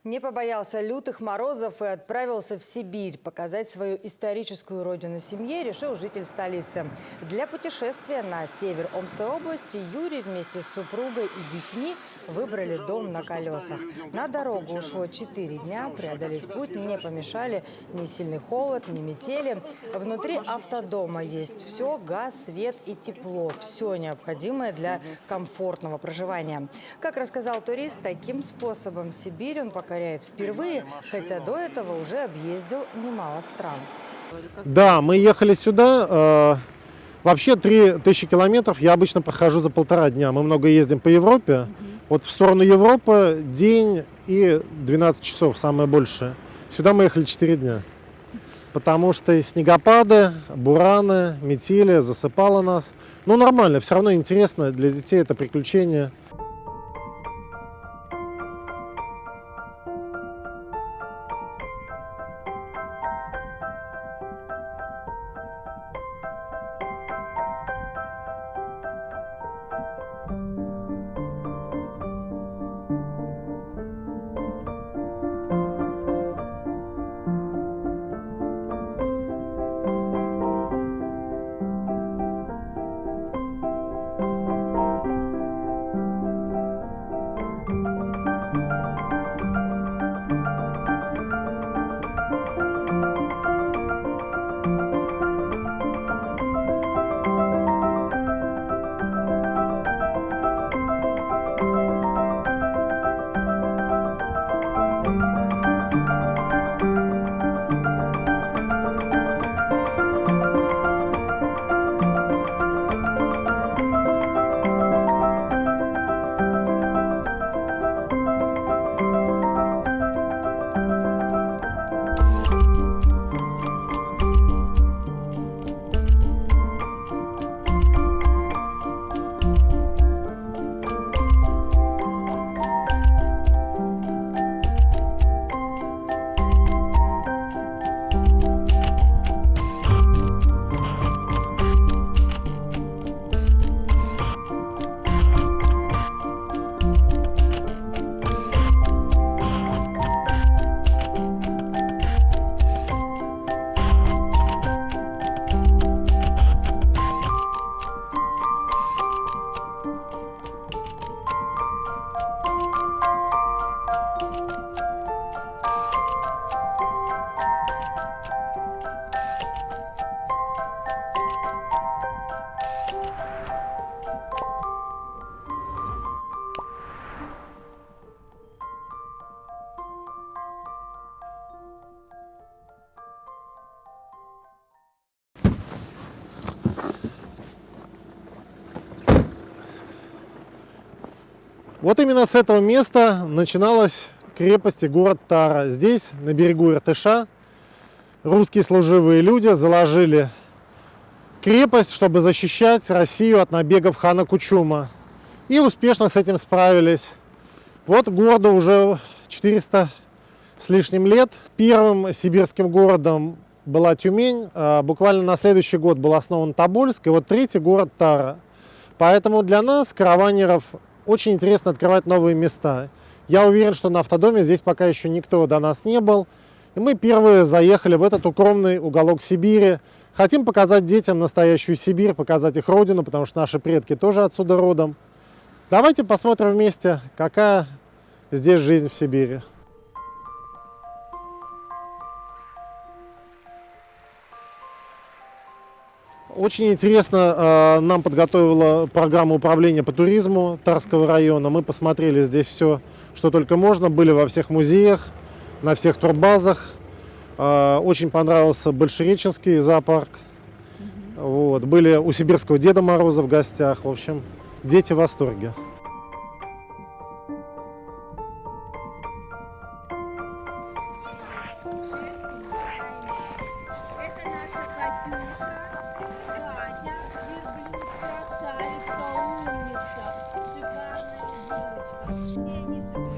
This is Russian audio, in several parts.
Не побоялся лютых морозов и отправился в Сибирь. Показать свою историческую родину семье решил житель столицы. Для путешествия на север Омской области Юрий вместе с супругой и детьми выбрали дом на колесах. На дорогу ушло 4 дня. Преодолеть путь не помешали ни сильный холод, ни метели. Внутри автодома есть все: газ, свет и тепло. Все необходимое для комфортного проживания. Как рассказал турист, таким способом Сибирь он покоряет впервые, хотя до этого уже объездил немало стран. Да, мы ехали сюда. Вообще 3000 километров я обычно прохожу за 1,5 дня. Мы много ездим по Европе. Вот в сторону Европы день и 12 часов, самое большее. Сюда мы ехали 4 дня. Потому что снегопады, бураны, метели, засыпало нас. Ну, нормально, все равно интересно. Для детей это приключение. Вот именно с этого места начиналась крепость и город Тара. Здесь, на берегу Иртыша, русские служивые люди заложили крепость, чтобы защищать Россию от набегов хана Кучума. И успешно с этим справились. Вот городу уже 400 с лишним лет. Первым сибирским городом была Тюмень. Буквально на следующий год был основан Тобольск. И вот третий город Тара. Поэтому для нас, караванеров, очень интересно открывать новые места. Я уверен, что на автодоме здесь пока еще никто до нас не был. И мы первые заехали в этот укромный уголок Сибири. Хотим показать детям настоящую Сибирь, показать их родину, потому что наши предки тоже отсюда родом. Давайте посмотрим вместе, какая здесь жизнь в Сибири. Очень интересно нам подготовила программа управления по туризму Тарского района. Мы посмотрели здесь все, что только можно. Были во всех музеях, на всех турбазах. Очень понравился Большереченский зоопарк. Вот. Были у сибирского Деда Мороза в гостях. В общем, дети в восторге. Это наша Катюша, Катя, верблюд, красавица, умница, шикарная девочка. Все они живут.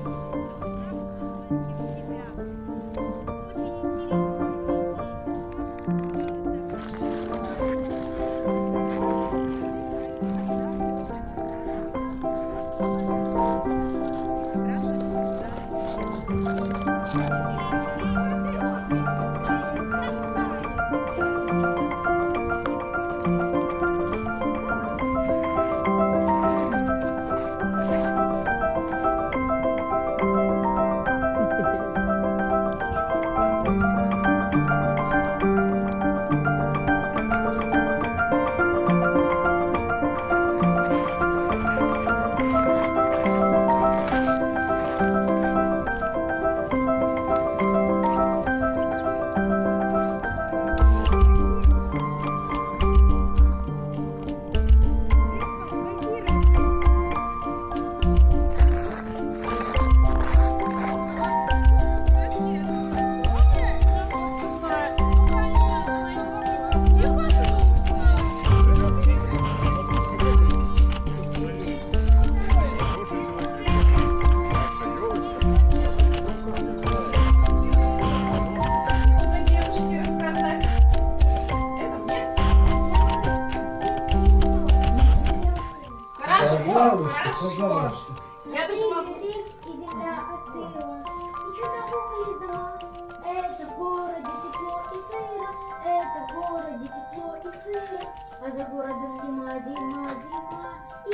Пожалуйста. Я даже могу. И земля остыла, и чернобылись дома. Это в городе тепло и сыро, это в городе тепло и сыро. А за городом зима, зима, зима, и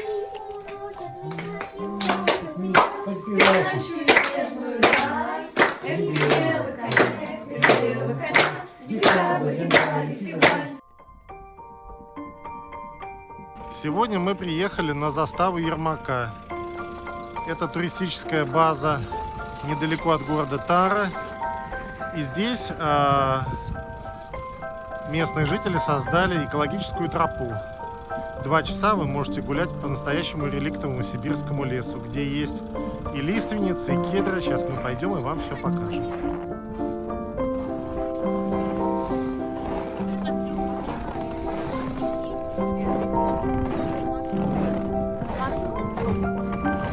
уносят меня, и уносят меня. Ночью снежную даль, эх, белый коня, декабрь, январь, февраль. Сегодня мы приехали на заставу Ермака. Это туристическая база недалеко от города Тара. И здесь местные жители создали экологическую тропу. 2 часа вы можете гулять по настоящему реликтовому сибирскому лесу, где есть и лиственницы, и кедры. Сейчас мы пойдем и вам все покажем.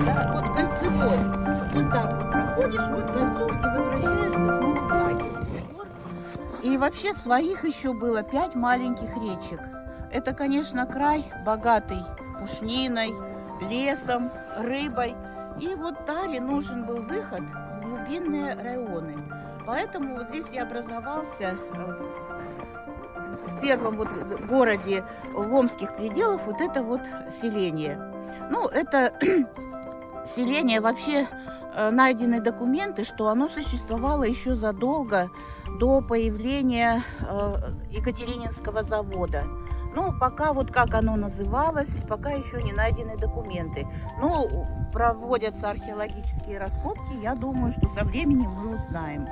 Да, вот кольцевой. Вот так вот проходишь, вот кольцом и возвращаешься снова в лагерь. И вообще своих еще было 5 маленьких речек. Это, конечно, край богатый пушниной, лесом, рыбой. И вот Таре нужен был выход в глубинные районы. Поэтому вот здесь и образовался в первом вот городе в Омских пределах вот это вот селение. Ну, это селение вообще найдены документы, что оно существовало еще задолго до появления Екатерининского завода. Ну, пока вот как оно называлось, пока еще не найдены документы. Но проводятся археологические раскопки, я думаю, что со временем мы узнаем.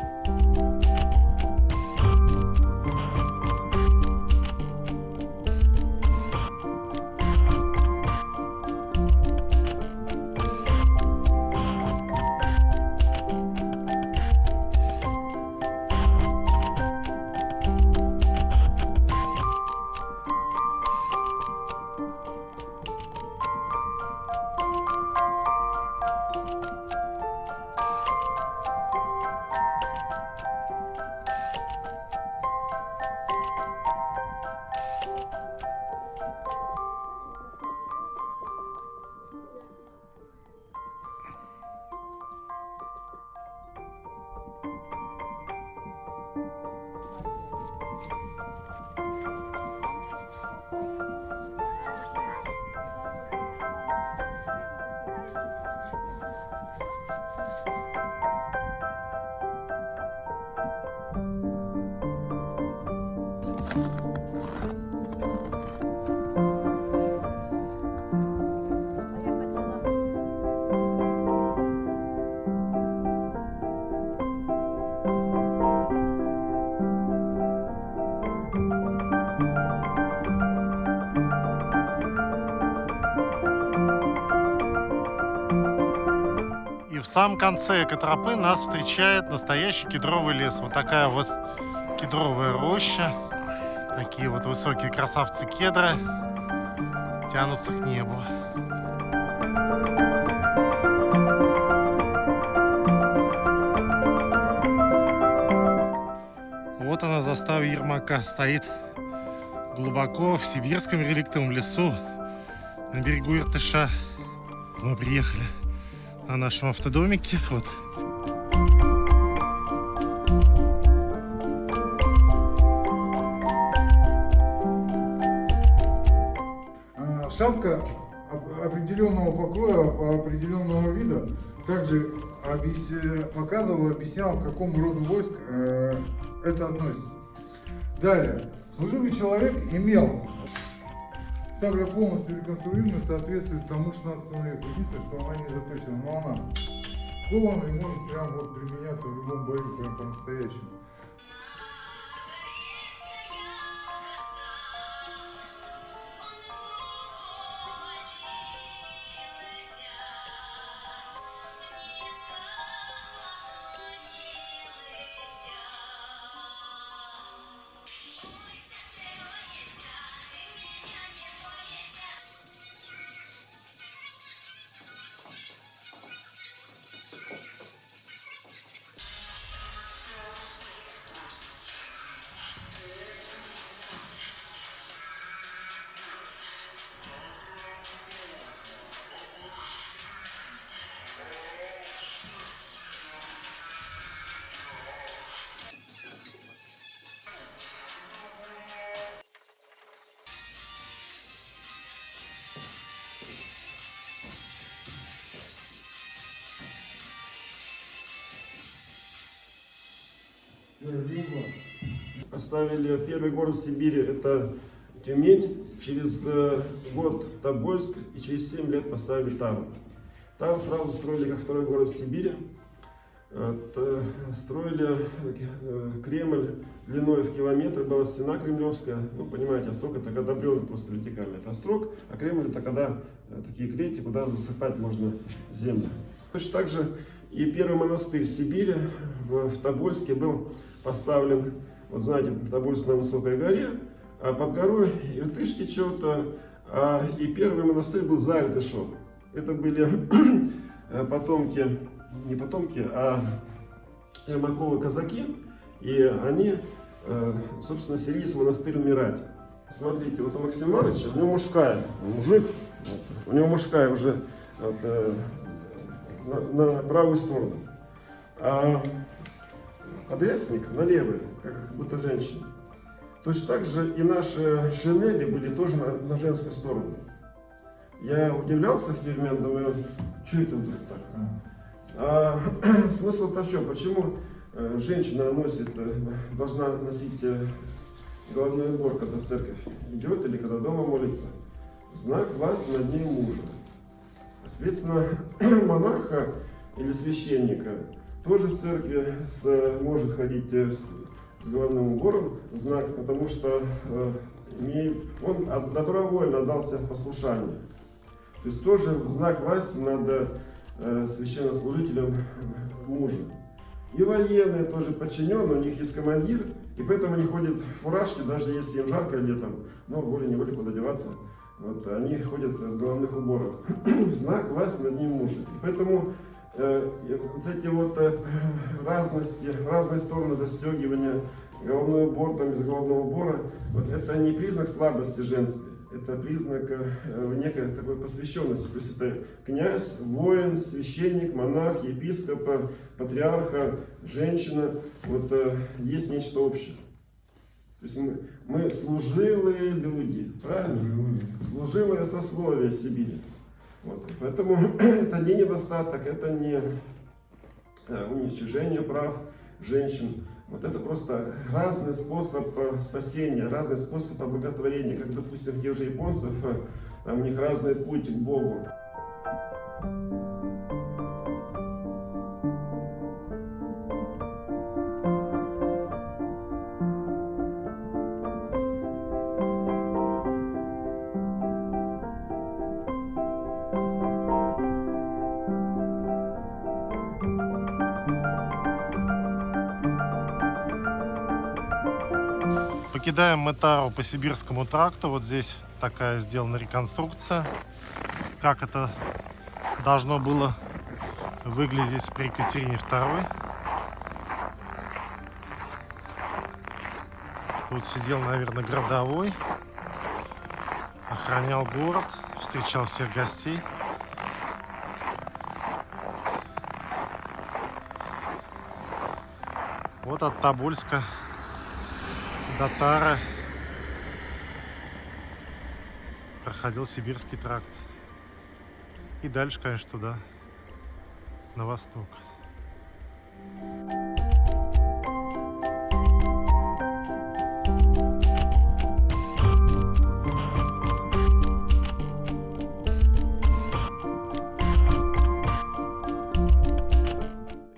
И в самом конце экотропы нас встречает настоящий кедровый лес. Вот такая вот кедровая роща. Такие вот высокие красавцы кедра тянутся к небу. Вот она, застава Ермака, стоит глубоко в сибирском реликтовом лесу на берегу Иртыша. Мы приехали на нашем автодомике. Вот. Шапка определенного покроя, определенного вида также показывала, объясняла, к какому роду войск это относится. Далее. Служивый человек имел сабля полностью реконструирована, соответствует тому 16 веку. Единственное, что она не заточена, но она кована и может прям вот применяться в любом бою, прям по-настоящему. Поставили первый город в Сибири, это Тюмень, через год Тобольск и через 7 лет поставили Тару. Там сразу строили как второй город в Сибири. Строили Кремль длиной в километр, была стена кремлевская. Ну, понимаете, острог это когда бревна просто вертикальный. Это острог, а Кремль это когда такие клети, куда засыпать можно землю. Точно так же и первый монастырь в Сибири, в Тобольске, был поставлен, вот знаете, Тобольск на высокой горе, а под горой Иртыш течет, и первый монастырь был за Иртышом. Это были потомки, не потомки, а Ермаковы казаки, и они, собственно, селились в монастырь умирать. Смотрите, вот у Максима Ивановича, у него мужская, мужик, у него мужская уже на правую сторону, а подрясник на левую, как будто женщина. Точно так же и наши шинели были тоже на женскую сторону. Я удивлялся в те времена, думаю, что это вдруг так? Смысл-то в чем? Почему женщина должна носить головной убор, когда в церковь идет или когда дома молится? Знак власти над ней мужа. Соответственно, монаха или священника тоже в церкви может ходить с головным убором, знак, потому что он добровольно отдался в послушание. То есть тоже знак власти над священнослужителем мужа. И военные тоже подчиненные, у них есть командир, и поэтому они ходят в фуражке, даже если им жарко летом, но волей-неволей куда деваться. Вот, они ходят в головных уборах. Знак власти над ним мужа. И поэтому вот эти вот разные стороны застегивания, головной убор там, без головного убора, вот это не признак слабости женской, это признак некой такой посвященности. То есть это князь, воин, священник, монах, епископ, патриарха, женщина. Вот есть нечто общее. То есть мы служилые люди, правильно? Служилое сословие Сибири. Вот. Поэтому это не недостаток, это не уничтожение прав женщин. Вот это просто разный способ спасения, разный способ облаготворения. Как, допустим, в тех же японцев, там у них разный путь к Богу. Покидаем мы Тару по Сибирскому тракту. Вот здесь такая сделана реконструкция, как это должно было выглядеть при Екатерине II. Тут сидел, наверное, городовой, охранял город, встречал всех гостей. Вот от Тобольска до Тары проходил Сибирский тракт. И дальше, конечно, туда, на восток.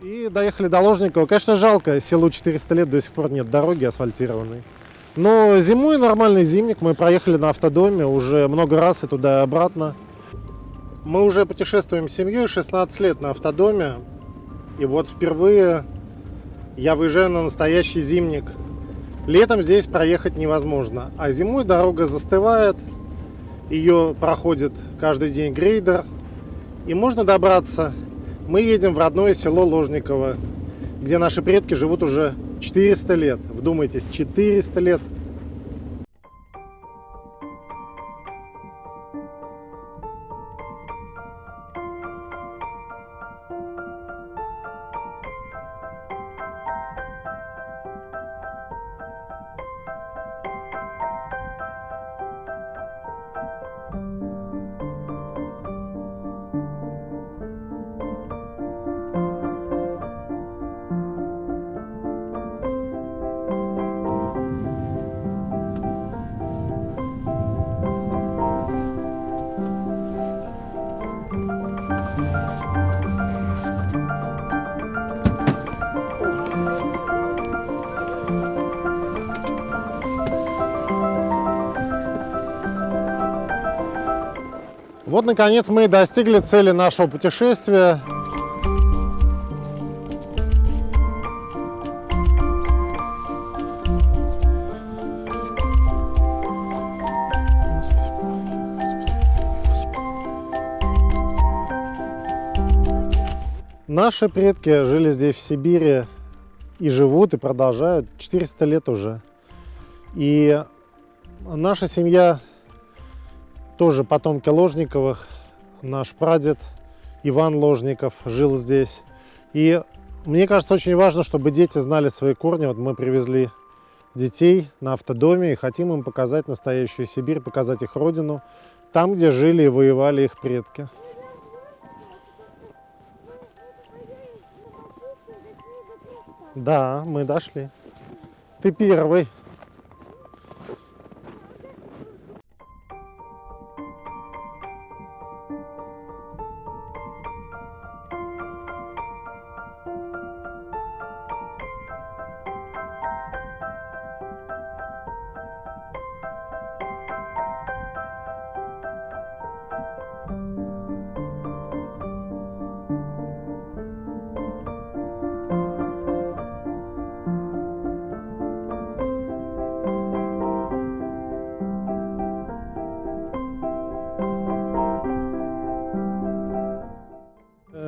И доехали до Ложникова. Конечно, жалко, селу 400 лет, до сих пор нет дороги асфальтированной. Но зимой нормальный зимник, мы проехали на автодоме уже много раз и туда и обратно. Мы уже путешествуем с семьей 16 лет на автодоме. И вот впервые я выезжаю на настоящий зимник. Летом здесь проехать невозможно, а зимой дорога застывает. Ее проходит каждый день грейдер. И можно добраться. Мы едем в родное село Ложниково, где наши предки живут уже 400 лет. Вдумайтесь, 400 лет. Вот, наконец, мы и достигли цели нашего путешествия. Наши предки жили здесь, в Сибири, и живут, и продолжают 400 лет уже. И наша семья тоже потомки Ложниковых. Наш прадед Иван Ложников жил здесь. И мне кажется, очень важно, чтобы дети знали свои корни. Вот мы привезли детей на автодоме и хотим им показать настоящую Сибирь, показать их родину, там, где жили и воевали их предки. Да, мы дошли. Ты первый.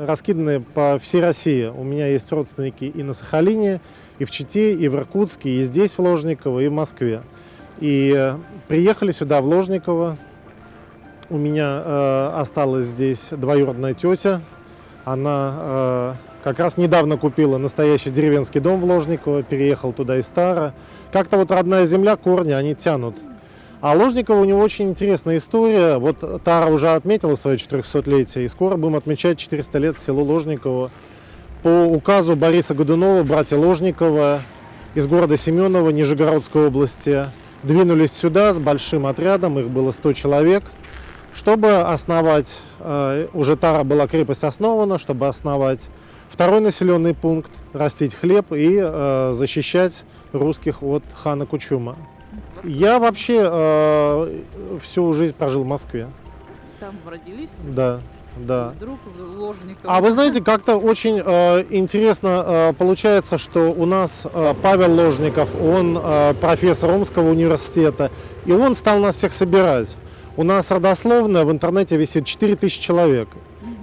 Раскиданы по всей России. У меня есть родственники и на Сахалине, и в Чите, и в Иркутске, и здесь, в Ложниково, и в Москве. И приехали сюда, в Ложниково. У меня осталась здесь двоюродная тетя. Она как раз недавно купила настоящий деревенский дом в Ложниково, переехал туда из Тара. Как-то вот родная земля, корни, они тянут. А Ложниково, у него очень интересная история. Вот Тара уже отметила свое 400-летие, и скоро будем отмечать 400 лет селу Ложниково. По указу Бориса Годунова братья Ложникова из города Семенова Нижегородской области двинулись сюда с большим отрядом, их было 100 человек, чтобы основать, уже Тара была крепость основана, чтобы основать второй населенный пункт, растить хлеб и защищать русских от хана Кучума. Я вообще всю жизнь прожил в Москве. Там родились? Да, да. Вдруг Ложников. А вы знаете, как-то очень интересно получается, что у нас Павел Ложников, он профессор Омского университета, и он стал нас всех собирать. У нас родословная в интернете висит 4000 человек.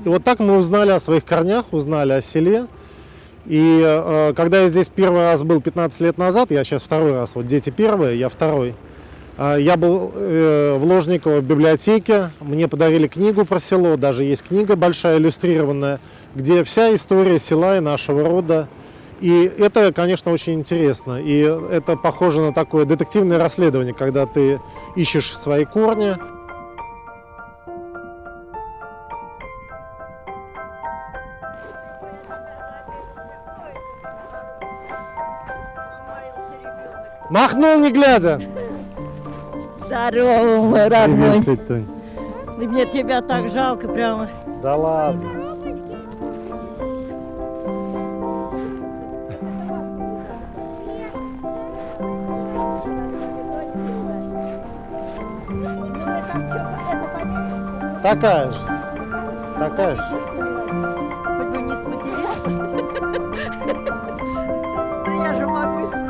И вот так мы узнали о своих корнях, узнали о селе. И когда я здесь первый раз был 15 лет назад, я сейчас второй раз, вот дети первые, я второй, я был в Ложниково в библиотеке, мне подарили книгу про село, даже есть книга большая, иллюстрированная, где вся история села и нашего рода. И это, конечно, очень интересно. И это похоже на такое детективное расследование, когда ты ищешь свои корни. Махнул, не глядя. Здорово, мой родной. Привет, тетя Тонь. Да мне тебя так жалко прямо. Да ладно. Такая же. Такая же. Хоть бы не сматериться. Да я же могу и сматериться.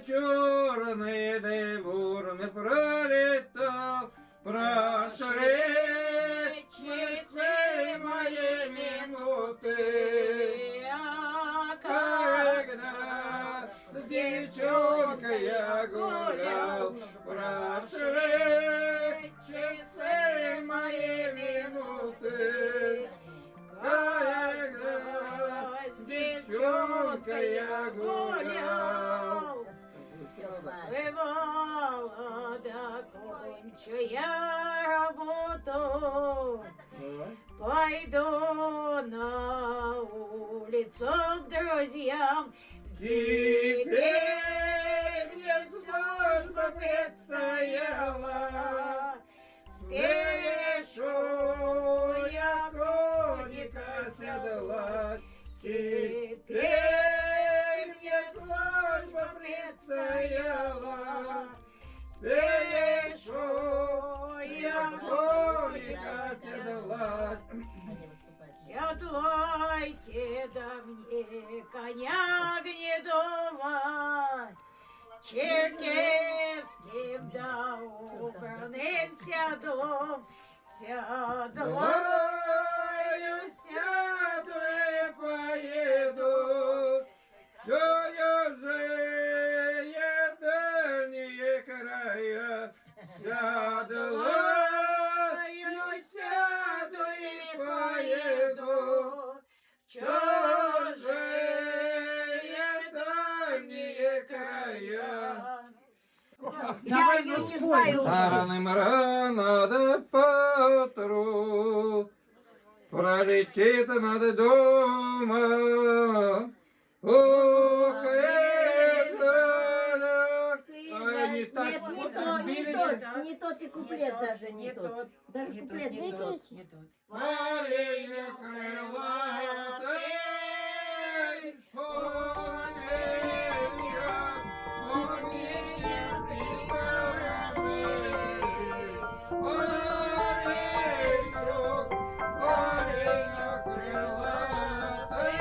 черный дворны пролетал, прошли часы мои минуты, когда с девчонкой я гулял, прошли часы мои минуты, когда с девчонкой я гулял. Бывало, докончу я работу, пойду на улицу к друзьям. Теперь мне служба предстояла, спешу я коника седлать. Теперь мне служба предстояла, спешу я коника седлать. Седлайте да мне коня гнедого, черкесским да убранным седлом. Седлаю, сяду и поеду, чужие дальние края. Седлаю, сяду и поеду, чужие дальние края. Давай, я не знаю. Рано до поутру пролетит над домом. Ух, Не тот и куплет даже не тот. Даже куплет не тот. Маленько крылатый, у меня приборный, маленько крылатый.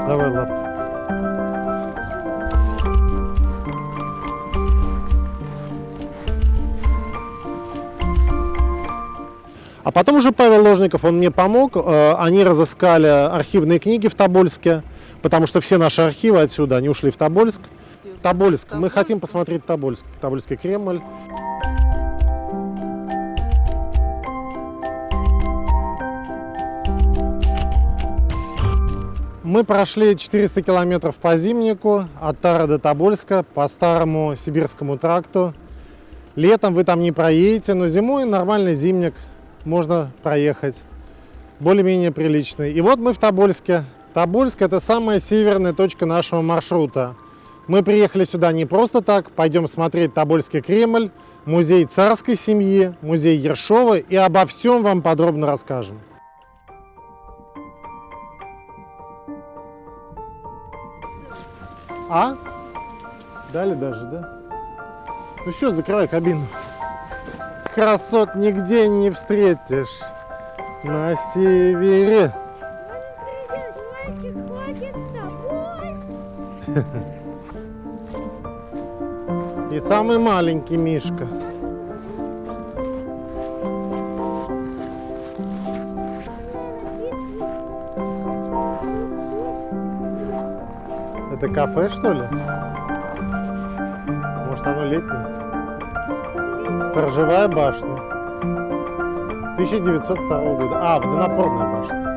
Давай лапу. А потом уже Павел Ложников, он мне помог. Они разыскали архивные книги в Тобольске, потому что все наши архивы отсюда, они ушли в Тобольск. Тобольск. Мы хотим посмотреть Тобольск, Тобольский Кремль. Мы прошли 400 километров по Зимнику, от Тары до Тобольска, по старому Сибирскому тракту. Летом вы там не проедете, но зимой нормальный Зимник можно проехать. Более-менее приличный. И вот мы в Тобольске. Тобольск — это самая северная точка нашего маршрута. Мы приехали сюда не просто так. Пойдем смотреть Тобольский Кремль, музей царской семьи, музей Ершова, и обо всем вам подробно расскажем. А? Дали даже, да? Ну все, закрывай кабину. Красот нигде не встретишь на севере. И самый маленький Мишка. Это кафе, что ли? Может, оно летнее? Сторожевая башня. 1902 года. А, водонапорная башня.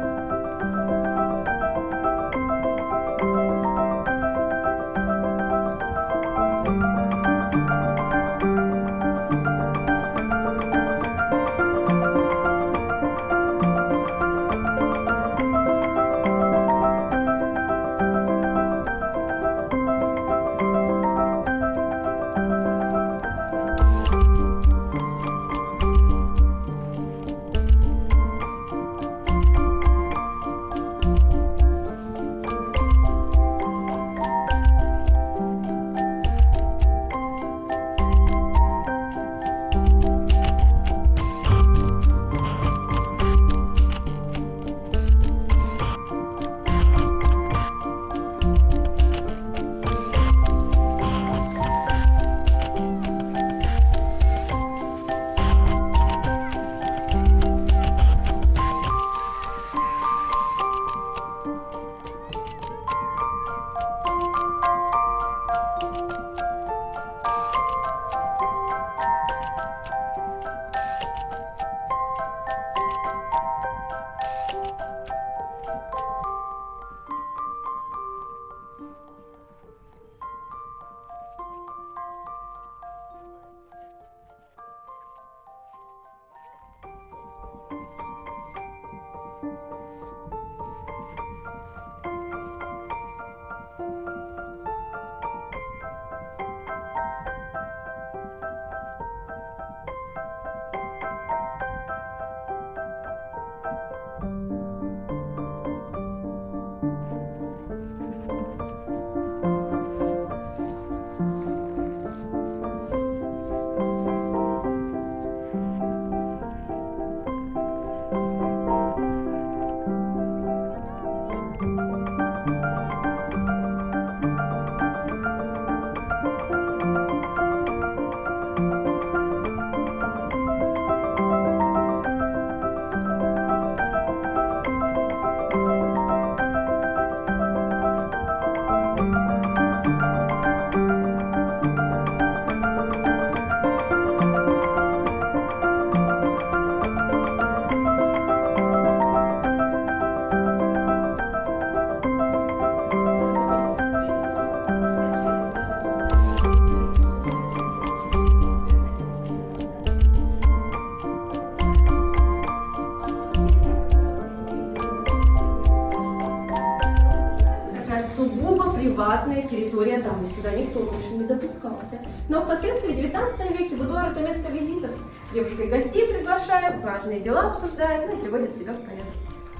приватная территория дамы, сюда никто больше не допускался. Но впоследствии в 19 веке будуар — это место визитов. Девушка и гостей приглашают, важные дела обсуждают, ну и приводят себя в порядок.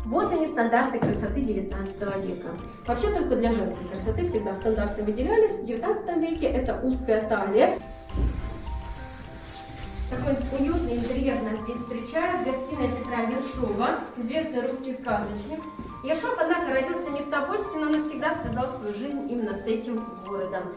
Вот они, стандарты красоты 19 века. Вообще только для женской красоты всегда стандарты выделялись. В 19 веке это узкая талия. Такой уютный интерьер нас здесь встречает. Гостиная Петра Ершова, известный русский сказочник. Ершов, однако, родился не в Тобольске, но навсегда связал свою жизнь именно с этим городом.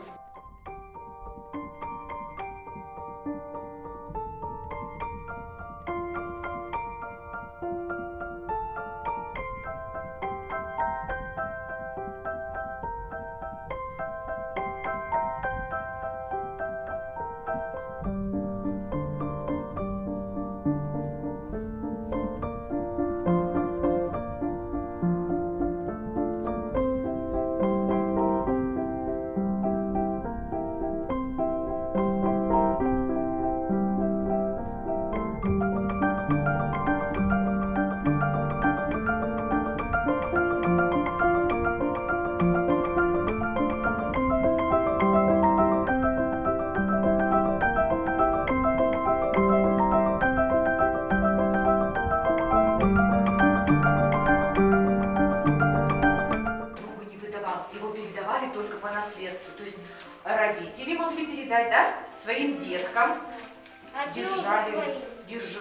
Его передавали только по наследству. То есть родители могли передать, да, своим деткам.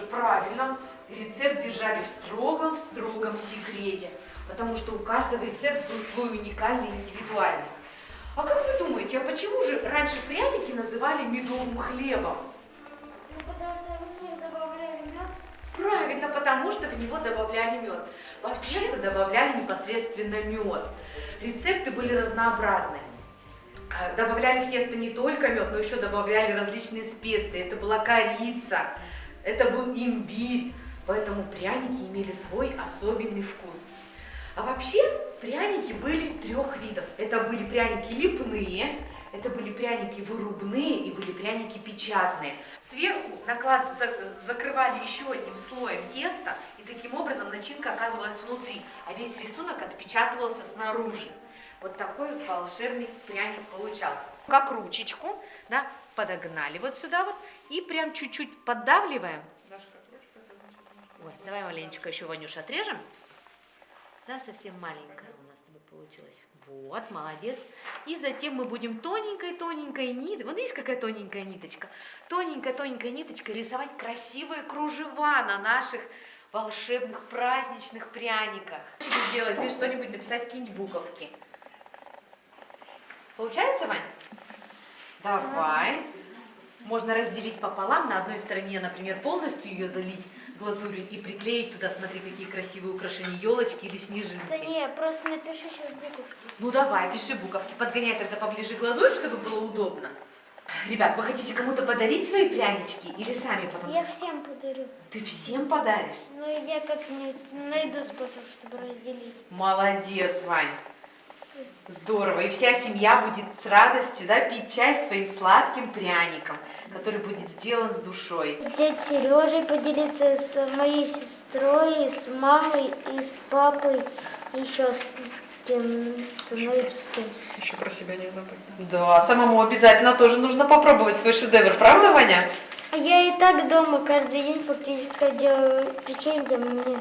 Правильно. Рецепт держали в строгом секрете. Потому что у каждого рецепт был свой уникальный, индивидуальный. А как вы думаете, а почему же раньше пряники называли медовым хлебом? Потому что в них добавляли мед. Правильно, потому что в него добавляли мед. Вообще-то добавляли непосредственно мед. Рецепты были разнообразные. Добавляли в тесто не только мед, но еще добавляли различные специи. Это была корица, это был имбирь, поэтому пряники имели свой особенный вкус. А вообще пряники были 3 видов. Это были пряники липные, это были пряники вырубные и были пряники печатные. Сверху закрывали еще одним слоем теста, и таким образом начинка оказывалась внутри, а весь рисунок отпечатывался снаружи. Вот такой вот волшебный пряник получался. Как ручечку, да, подогнали вот сюда вот и прям чуть-чуть поддавливаем. Ой, давай маленечко еще, Ванюша, отрежем. Да, совсем маленькая у нас с тобой получилась. Вот, молодец. И затем мы будем тоненькой-тоненькой ниточкой, вот видишь, какая тоненькая ниточка, тоненькой-тоненькой ниточкой рисовать красивые кружева на наших волшебных праздничных пряниках. Что сделать? Здесь что-нибудь написать, какие-нибудь буковки. Получается, Вань? Давай. Можно разделить пополам. На одной стороне, например, полностью ее залить глазурью и приклеить туда, смотри, какие красивые украшения, елочки или снежинки. Да не, просто напиши сейчас буковки. Ну давай, пиши буковки. Подгоняй тогда поближе глазурь, чтобы было удобно. Ребят, вы хотите кому-то подарить свои прянички или сами потом? Я всем подарю. Ты всем подаришь? Ну, я как-нибудь найду способ, чтобы разделить. Молодец, Вань. Здорово. И вся семья будет с радостью, да, пить чай с твоим сладким пряником, который будет сделан с душой. С дядей Сережей поделиться, с моей сестрой, с мамой и с папой, еще с кем-то, с кем. Еще про себя не забыть. Да, самому обязательно тоже нужно попробовать свой шедевр, правда, Ваня? Я и так дома каждый день фактически делаю печенье, мне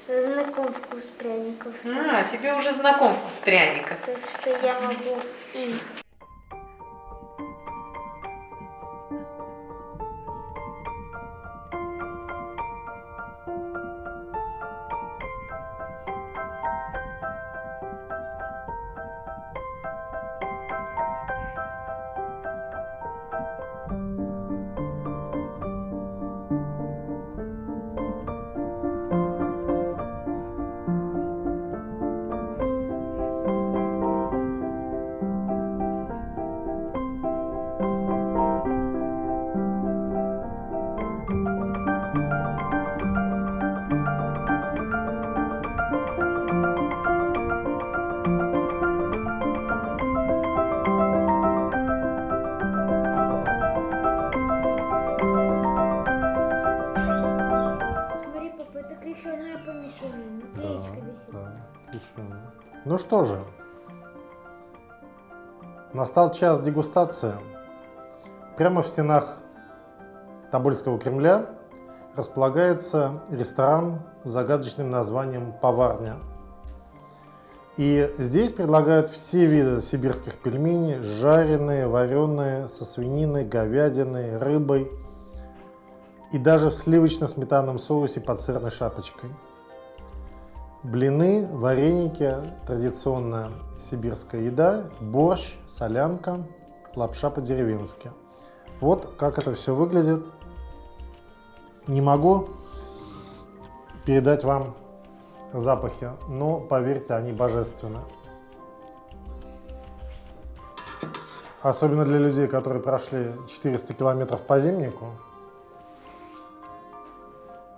знаком вкус пряников. А, тебе уже знаком вкус пряника. Так что я могу и... Смотри, папа, это крещеное помещение, наклеечка висит. Ну что же, настал час дегустации. Прямо в стенах Тобольского Кремля располагается ресторан с загадочным названием «Поварня». И здесь предлагают все виды сибирских пельменей, жареные, вареные, со свининой, говядиной, рыбой и даже в сливочно-сметанном соусе под сырной шапочкой. Блины, вареники, традиционная сибирская еда, борщ, солянка, лапша по-деревенски. Вот как это все выглядит. Не могу передать вам запахи, но поверьте, они божественны. Особенно для людей, которые прошли 400 километров по Зимнику,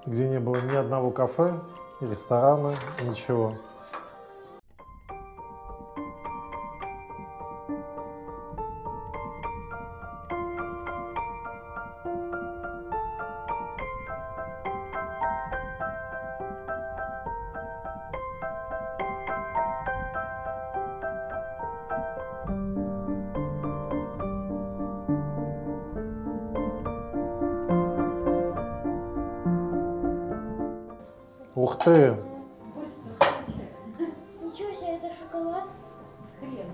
где не было ни одного кафе, ресторана, ничего. Ух ты! Ничего себе, это шоколад? Хрен.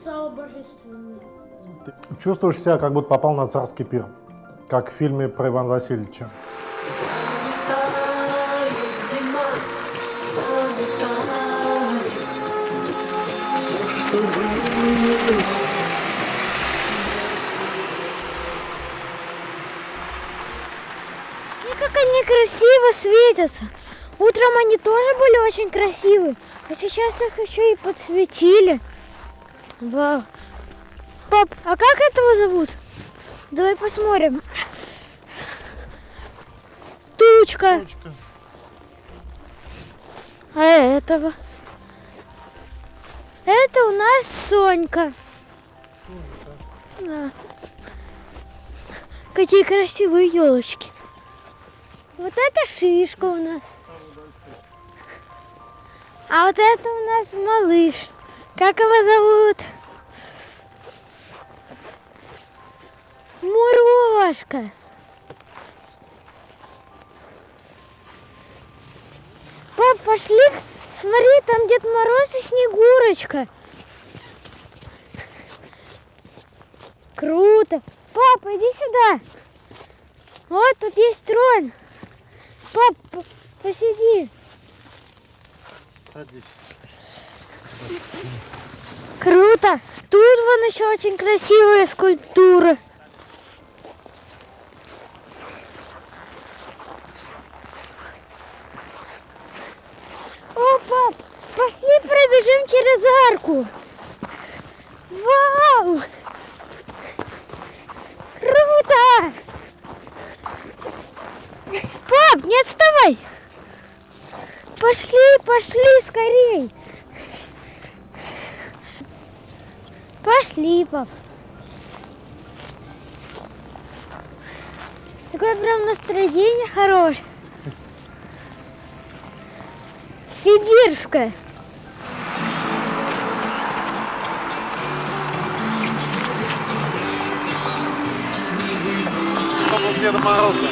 Сало божественное. Ты чувствуешь себя, как будто попал на царский пир, как в фильме про Ивана Васильевича. И как они красиво светятся. Утром они тоже были очень красивые, а сейчас их еще и подсветили. Вау. Пап, а как этого зовут? Давай посмотрим. Тучка. А этого? Это у нас Сонька. Да. Какие красивые елочки. Вот это Шишка у нас. А вот это у нас малыш. Как его зовут? Мурошка. Пап, пошли, смотри, там Дед Мороз и Снегурочка. Круто. Папа, иди сюда. Вот тут есть трон. Пап, посиди. Садись. Круто. Тут вон еще очень красивые скульптуры. О, пап, пошли пробежим через арку. Вау! Круто! Пап, не отставай! Пошли, пошли скорей! Пошли, пап. Такое прям настроение хорошее. Сибирская. Образ Деда Мороза.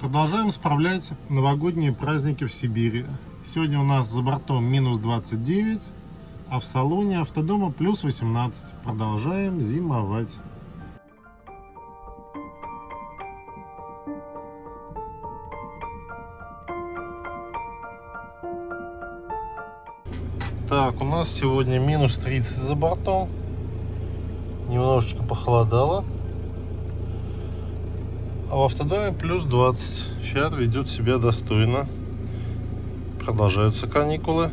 Продолжаем справлять новогодние праздники в Сибири. Сегодня у нас за бортом минус 29, а в салоне автодома плюс 18. Продолжаем зимовать. Так, у нас сегодня минус 30 за бортом. Немножечко похолодало. А в автодоме плюс 20. Фиат ведет себя достойно. Продолжаются каникулы.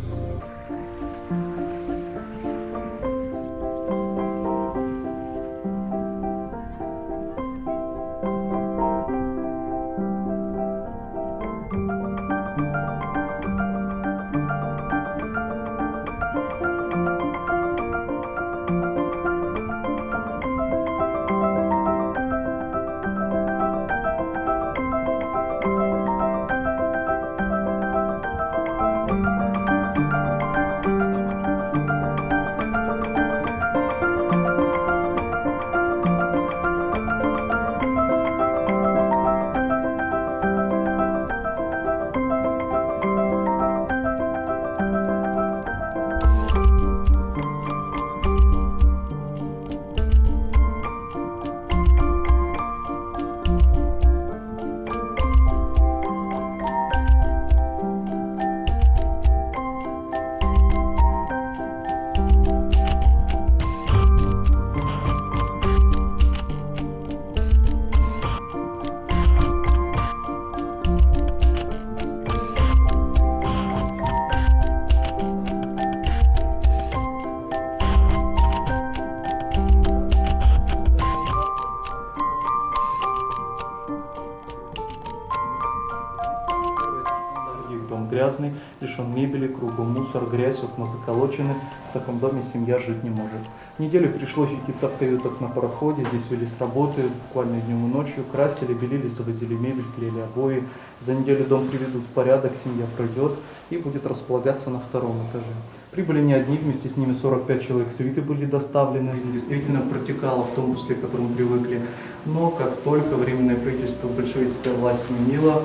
грязный, лишен мебели, кругом мусор, грязь, окна заколочены. В таком доме семья жить не может. Неделю пришлось ютиться в каютах на пароходе, здесь велись работы, буквально днем и ночью, красили, белили, завозили мебель, клеили обои. За неделю дом приведут в порядок, семья пройдет и будет располагаться на втором этаже. Прибыли не одни, вместе с ними 45 человек свиты были доставлены. Жизнь действительно протекала в том русле, к которому привыкли. Но как только временное правительство большевистская власть сменила,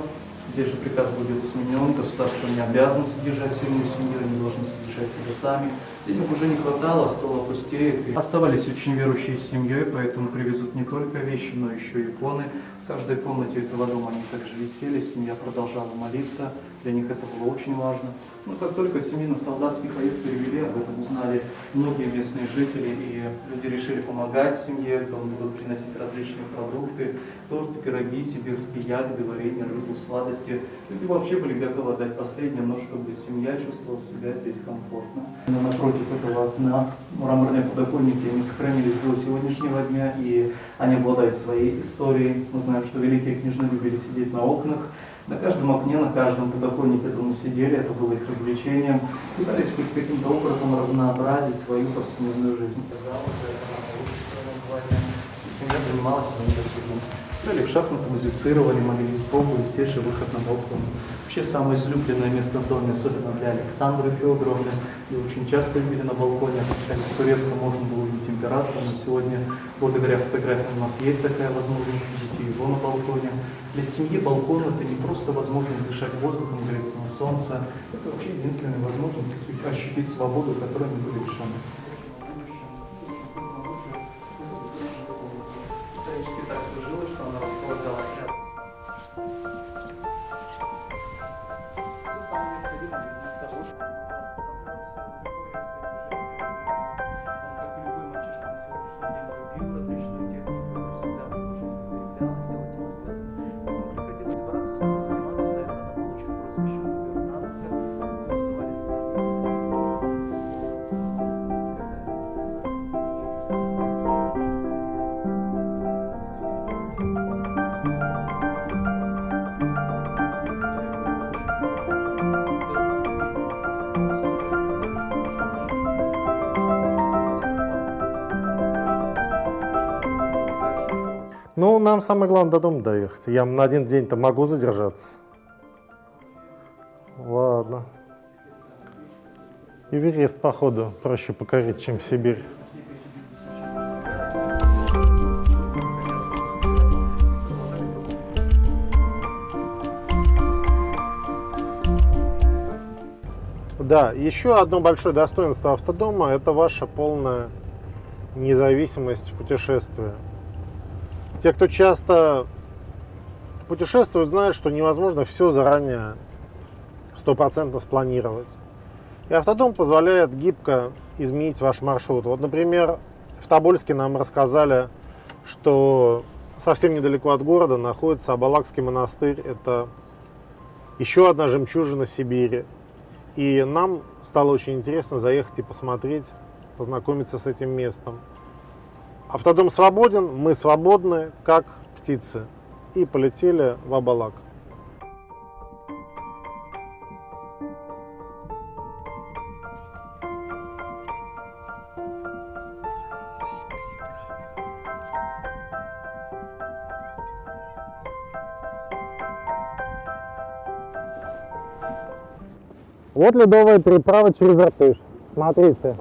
здесь же приказ будет сменен, государство не обязано содержать сильную семью, они должны содержать себя сами. Денег уже не хватало, стол опустеет. И оставались очень верующие семьей, поэтому привезут не только вещи, но еще и иконы. В каждой комнате этого дома они также висели, семья продолжала молиться, для них это было очень важно. Но как только семьи на солдатский поезд перевели, об этом узнали многие местные жители, и люди решили помогать семье, дом будут приносить различные продукты, торты, пироги, сибирские ягоды, варенье, рыбу, сладости. Люди вообще были готовы отдать последнее, но чтобы семья чувствовала себя здесь комфортно. Но напротив этого окна мраморные подоконники не сохранились до сегодняшнего дня, и они обладают своей историей. Мы знаем, что великие княжны любили сидеть на окнах. На каждом окне, на каждом подоконнике дома сидели, это было их развлечением, пытались хоть каким-то образом разнообразить свою повседневную жизнь. И семья занималась своим досугом. Играли в шахматы, музицировали, молились Богу, естественно, выход на балкон. Вообще самое излюбленное место в доме, особенно для Александры Федоровны, и очень часто видели на балконе, что редко можно было увидеть императора, но сегодня, благодаря фотографиям, у нас есть такая возможность видеть его на балконе. Для семьи балкон — это не просто возможность дышать воздухом, греться на солнце, это вообще единственная возможность ощутить свободу, которой мы были лишены. Исторически так сложилось, что она располагалась рядом. Все самое необходимое везли с собой, чтобы он, как и любой мальчишка на сегодняшний день, любил различную технику, но всегда было жизнь переиграла, сделать его отказом. Поэтому приходилось браться с ним, заниматься за это. Она получила прозвище губернаторка, ее называли Сталин. Ну, нам самое главное до дома доехать. Я на один день-то могу задержаться. Ладно. Эверест, походу, проще покорить, чем Сибирь. Да, еще одно большое достоинство автодома – это ваша полная независимость в путешествии. Те, кто часто путешествуют, знают, что невозможно все заранее 100% спланировать. И автодом позволяет гибко изменить ваш маршрут. Вот, например, в Тобольске нам рассказали, что совсем недалеко от города находится Абалакский монастырь. Это еще одна жемчужина Сибири. И нам стало очень интересно заехать и посмотреть, познакомиться с этим местом. Автодом свободен, мы свободны, как птицы. И полетели в Абалак. Вот ледовая переправа через Иртыш. Смотрите.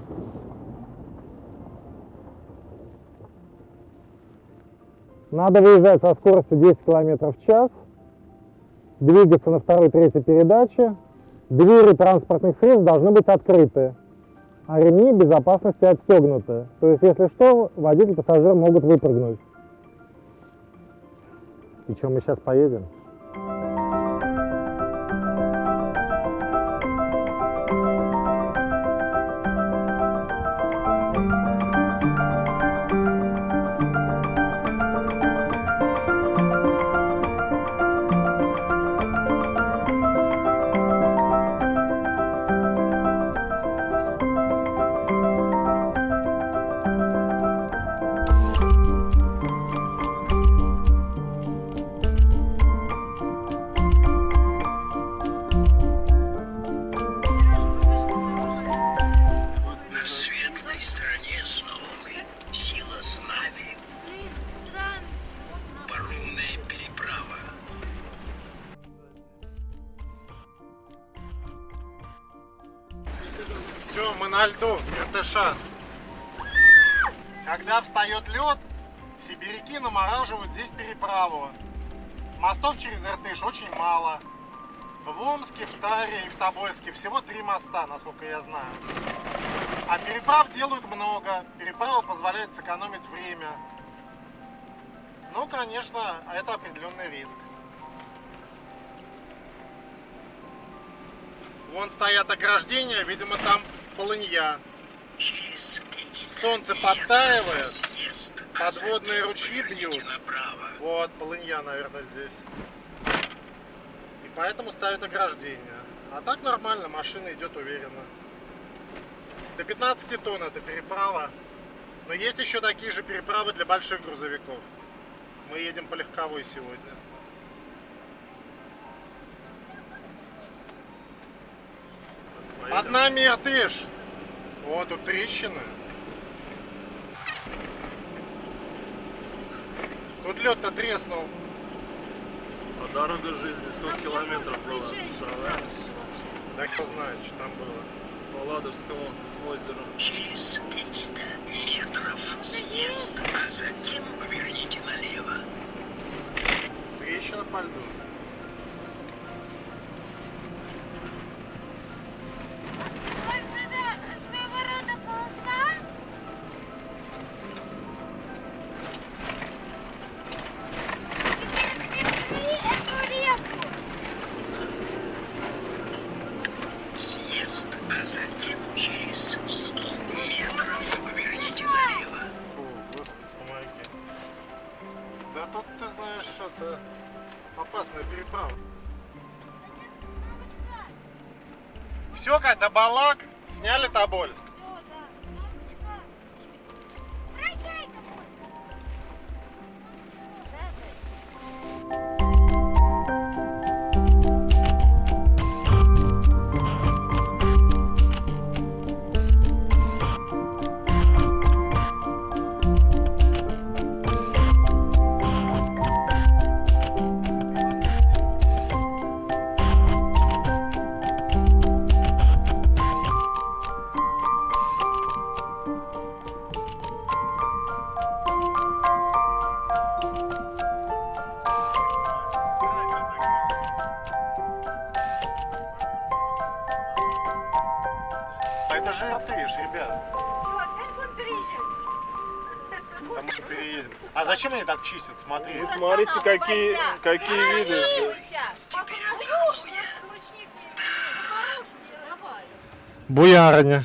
Надо выезжать со скоростью 10 км в час, двигаться на второй, третьей передаче. Двери транспортных средств должны быть открыты, а ремни безопасности отстегнуты. То есть, если что, водитель и пассажир могут выпрыгнуть. И что, мы сейчас поедем? Все, мы на льду, Иртыша. Когда встает лед, сибиряки намораживают здесь переправу. Мостов через Иртыш очень мало. В Омске, в Таре и в Тобольске всего 3 моста, насколько я знаю. А переправ делают много. Переправа позволяет сэкономить время. Ну, конечно, это определенный риск. Вон стоят ограждения, видимо, там полынья. Солнце подтаивает, подводные ручьи бьют. Вот, полынья, наверное, здесь. И поэтому ставят ограждения. А так нормально, машина идет уверенно. До 15 тонн это переправа. Но есть еще такие же переправы для больших грузовиков. Мы едем по легковой сегодня. Под нами Иртыш. О, тут трещины. Тут лед-то треснул. А дорога жизни сколько километров было? Да кто знает, что там было. По Ладожскому озеру. Через 300 метров съезд, а затем поверните налево. Трещина по льду. Съезд, а затем через 100 метров поверните налево. О, Господи, помоги. Да тут, ты знаешь, это опасная переправа. Все, Катя, Балак, сняли Тобольск. Это же Иртыш, ребят. Там мы переедем. А зачем они так чистят? Смотри. Смотрите, какие виды. Буярыня.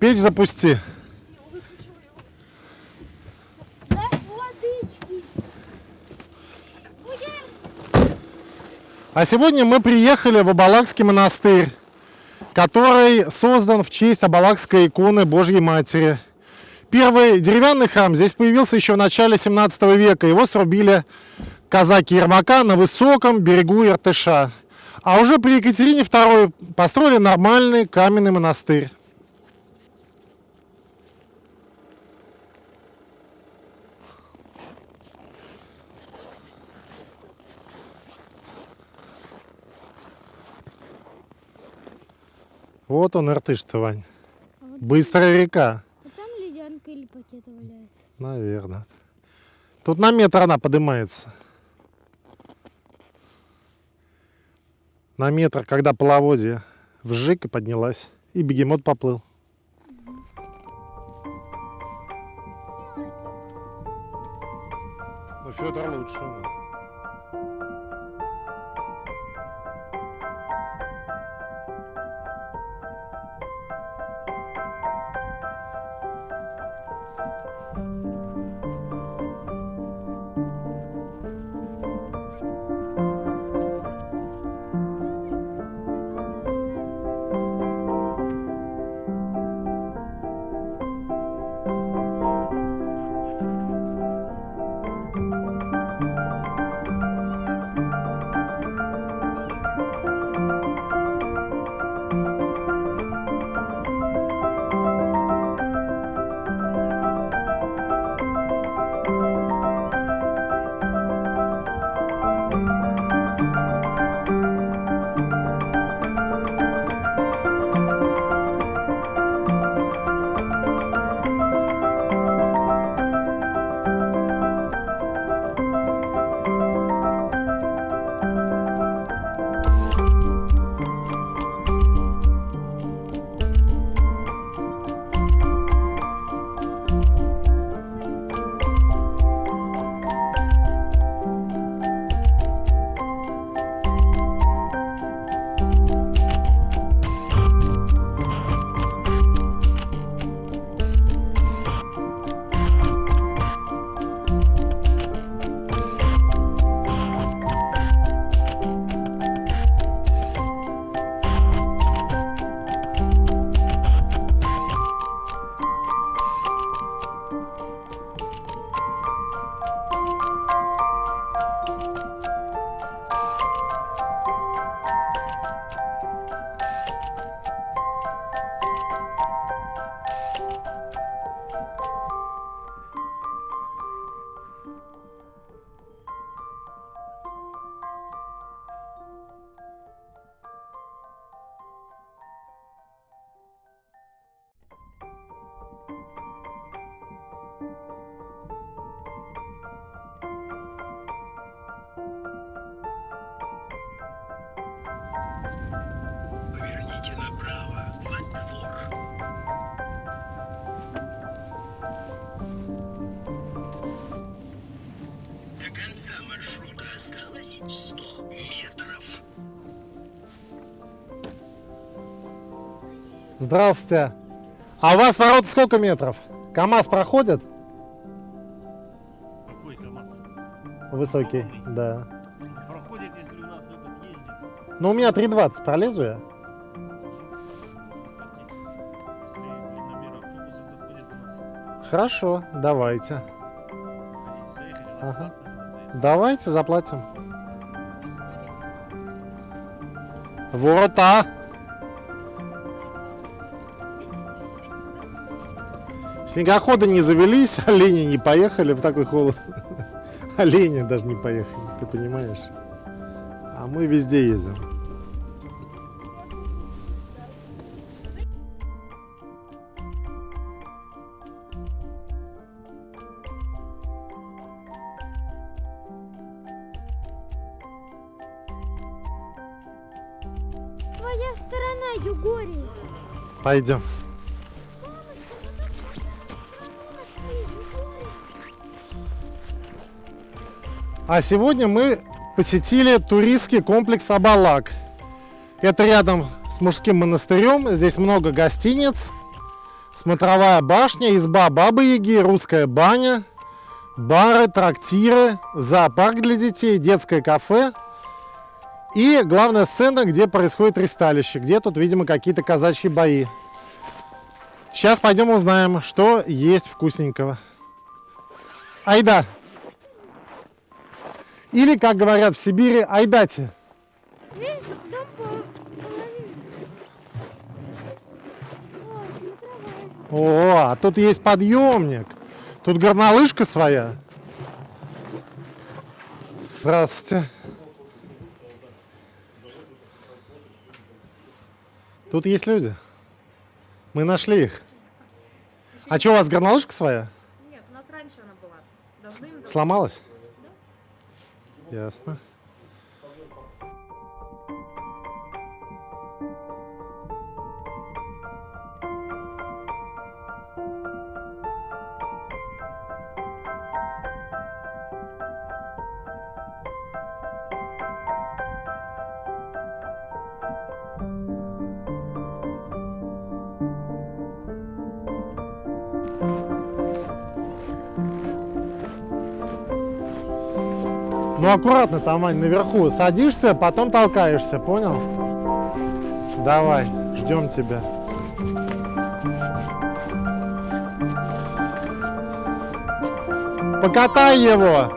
Печь запусти. А сегодня мы приехали в Абалакский монастырь, который создан в честь Абалакской иконы Божьей Матери. Первый деревянный храм здесь появился еще в начале 17 века. Его срубили казаки Ермака на высоком берегу Иртыша. А уже при Екатерине II построили нормальный каменный монастырь. Вот он, Иртыш-то, Вань. Быстрая река. А там ледянка или пакеты валяются? Наверное. Тут на метр она поднимается. На метр, когда половодье вжик и поднялась. И бегемот поплыл. Ну, Федор лучше. Здравствуйте. А у вас ворота сколько метров? КамАЗ проходит? Какой КамАЗ? Высокий, да. Проходит, если у нас этот ездит. Ну, у меня 3,20, пролезу я? Если длинномер автобуса заходит у нас. Хорошо, давайте. Хотите заехать, у нас Ага. платно за заезд. Давайте заплатим. Ворота. Снегоходы не завелись, олени не поехали в такой холод. Олени даже не поехали, ты понимаешь? А мы везде ездим. Твоя сторона, Югорий. Пойдем. А сегодня мы посетили туристский комплекс Абалак. Это рядом с мужским монастырем. Здесь много гостиниц, смотровая башня, изба Бабы-Яги, русская баня, бары, трактиры, зоопарк для детей, детское кафе. И главная сцена, где происходит ристалище, где тут, видимо, какие-то казачьи бои. Сейчас пойдем узнаем, что есть вкусненького. Айда! Или, как говорят в Сибири, айдате. О, а тут есть подъемник. Тут горнолыжка своя. Здравствуйте. Тут есть люди. Мы нашли их. А что, у вас горнолыжка своя? Нет, у нас раньше она была. Давным-давно. Сломалась? Ясно. Ну аккуратно там, Ань, наверху. Садишься, потом толкаешься, понял? Давай, ждем тебя. Покатай его.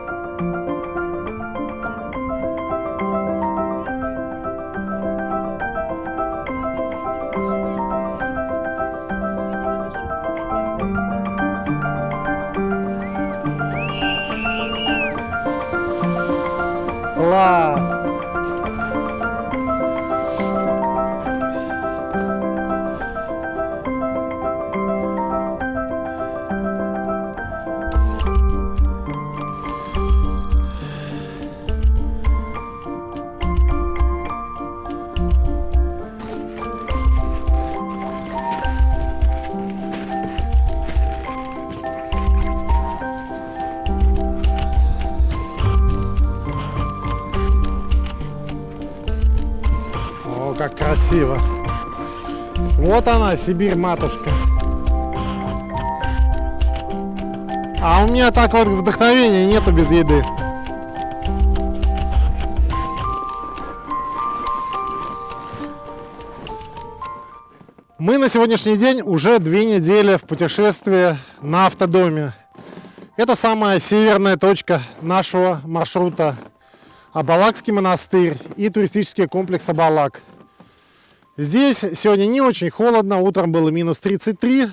Класс! О, как красиво. Вот она, Сибирь, матушка. А у меня так вот вдохновения нету без еды. Мы на сегодняшний день уже 2 недели в путешествии на автодоме. Это самая северная точка нашего маршрута. Абалакский монастырь и туристический комплекс Абалак. Здесь сегодня не очень холодно, утром было минус 33.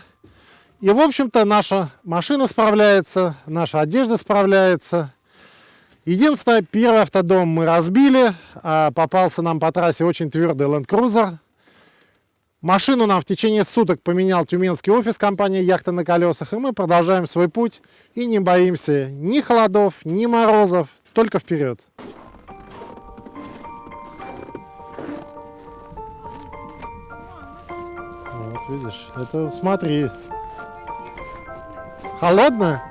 И, в общем-то, наша машина справляется, наша одежда справляется. Единственное, первый автодом мы разбили, попался нам по трассе очень твердый Land Cruiser. Машину нам в течение суток поменял тюменский офис компании «Яхта на колесах», и мы продолжаем свой путь и не боимся ни холодов, ни морозов, только вперед. Вот видишь, это смотри. Холодно?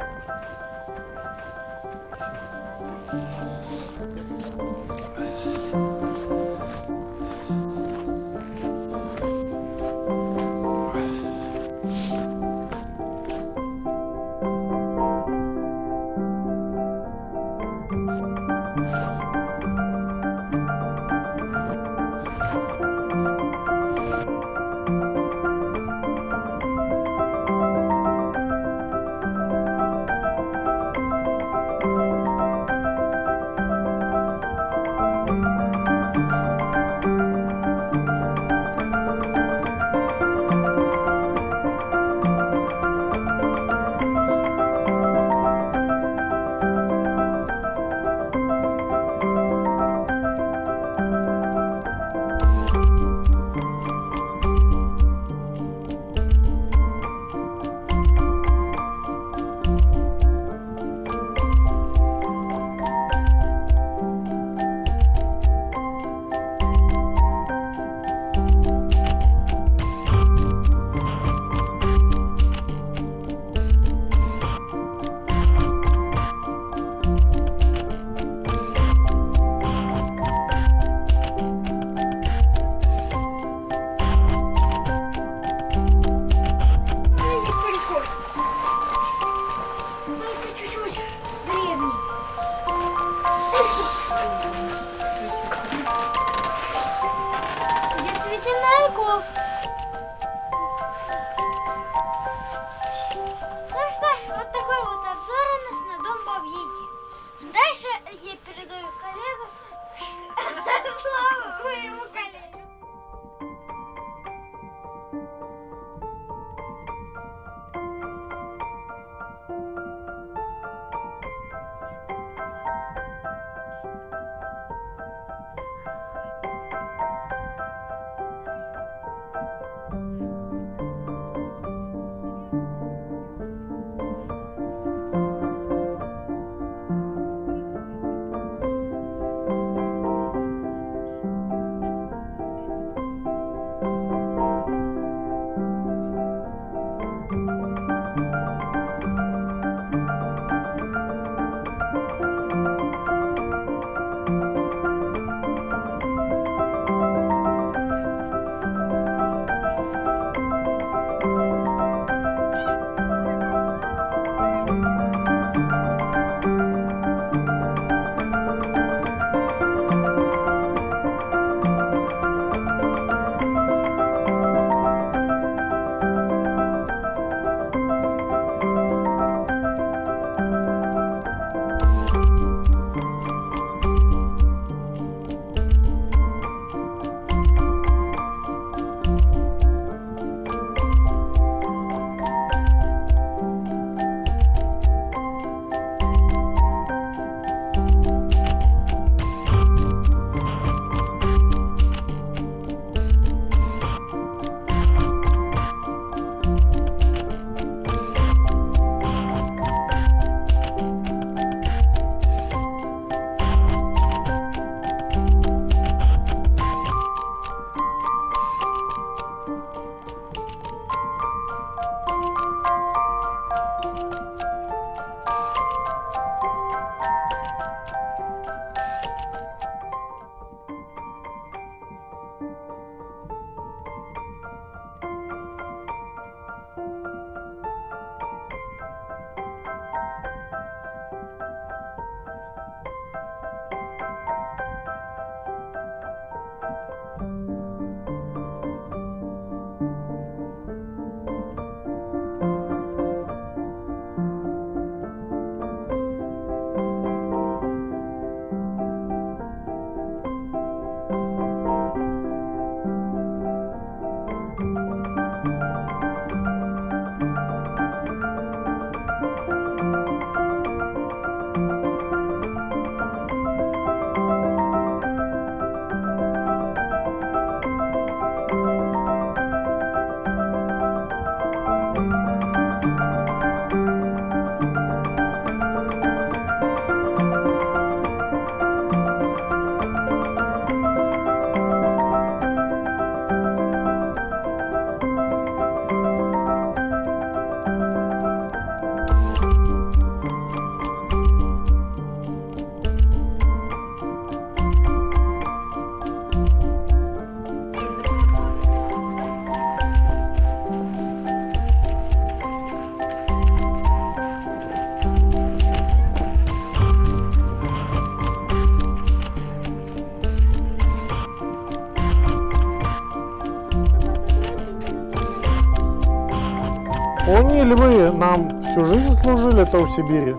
Они, львы, нам всю жизнь служили-то в Сибири.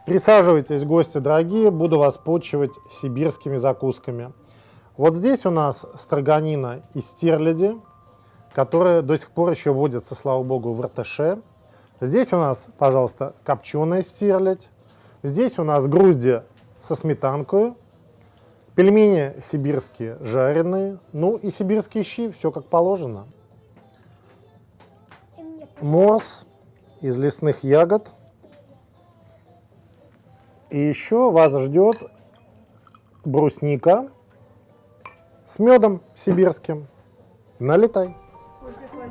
Присаживайтесь, гости дорогие, буду вас почивать сибирскими закусками. Вот здесь у нас строганина из стерляди, которая до сих пор еще водится, слава богу, в Иртыше. Здесь у нас, пожалуйста, копченая стерлядь. Здесь у нас грузди со сметанкой, пельмени сибирские жареные, ну и сибирские щи, все как положено. Морс из лесных ягод. И еще вас ждет брусника с медом сибирским. Налетай.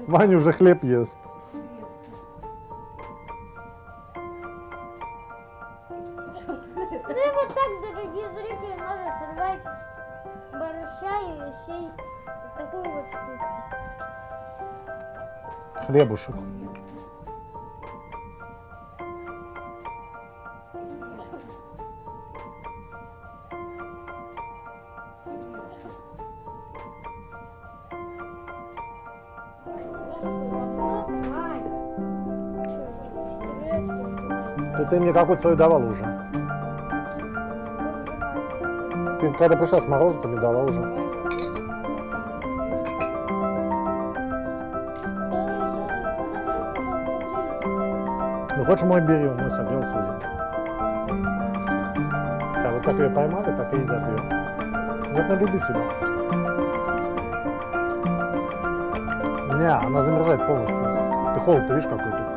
Ваня уже хлеб ест. Ну и вот так, дорогие зрители, надо сорвать борща и щей. Такую вот штуку. Хлебушек. Ты мне какую-то свою давала уже. Ты когда пришла с мороза, ты мне дала уже. Ну хочешь мой бери, мой согрелся уже. Да, вот как ее поймали, так и едят ее. Нет, она любит тебя. Не, она замерзает полностью. Ты холод-то видишь какой тут?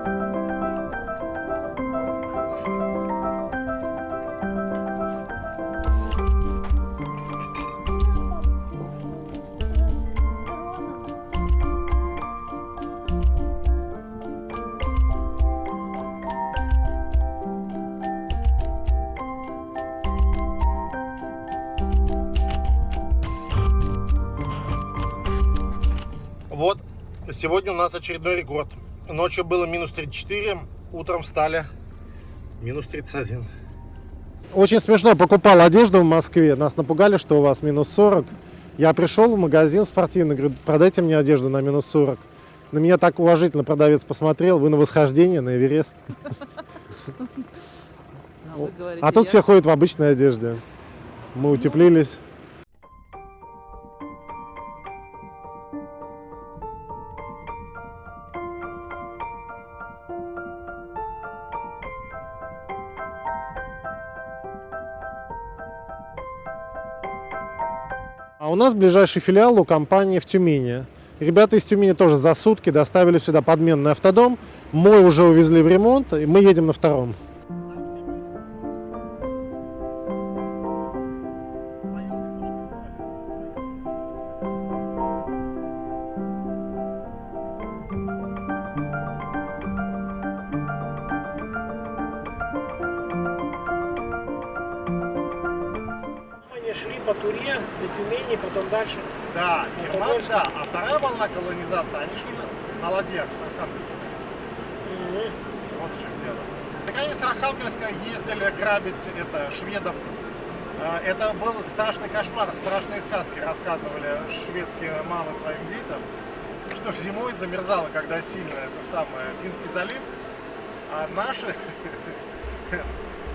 Вот, сегодня у нас очередной рекорд. Ночью было минус 34, утром встали минус 31. Очень смешно, покупал одежду в Москве, нас напугали, что у вас минус 40. Я пришел в магазин спортивный, говорю, продайте мне одежду на минус 40. На меня так уважительно продавец посмотрел, вы на восхождение, на Эверест. А тут все ходят в обычной одежде. Мы утеплились. А у нас ближайший филиал у компании в Тюмени. Ребята из Тюмени тоже за сутки доставили сюда подменный автодом. Мой уже увезли в ремонт, и мы едем на втором. Шли по Туре, до Тюмени, потом дальше. Да, Ермак, да. А вторая волна колонизации, они шли на ладьях с Архангельска. Вот в чем дело. Так они с Архангельска ездили грабить шведов. Это был страшный кошмар, страшные сказки рассказывали шведские мамы своим детям, что зимой замерзало, когда сильно Финский залив, а наши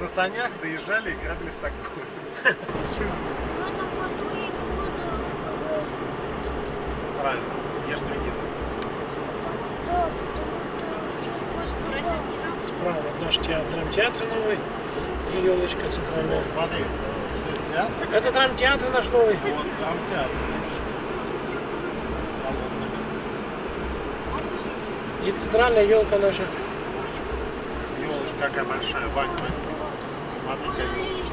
на санях доезжали и грабили Стокгольм. Правильно, ешь свинину. Справа наш драмтеатр новый и елочка центральная. Смотри, что это театр? Это драмтеатр наш новый. Вот, драмтеатр. И центральная елка наша. Елочка какая большая, Вань. Смотри, какая елочка.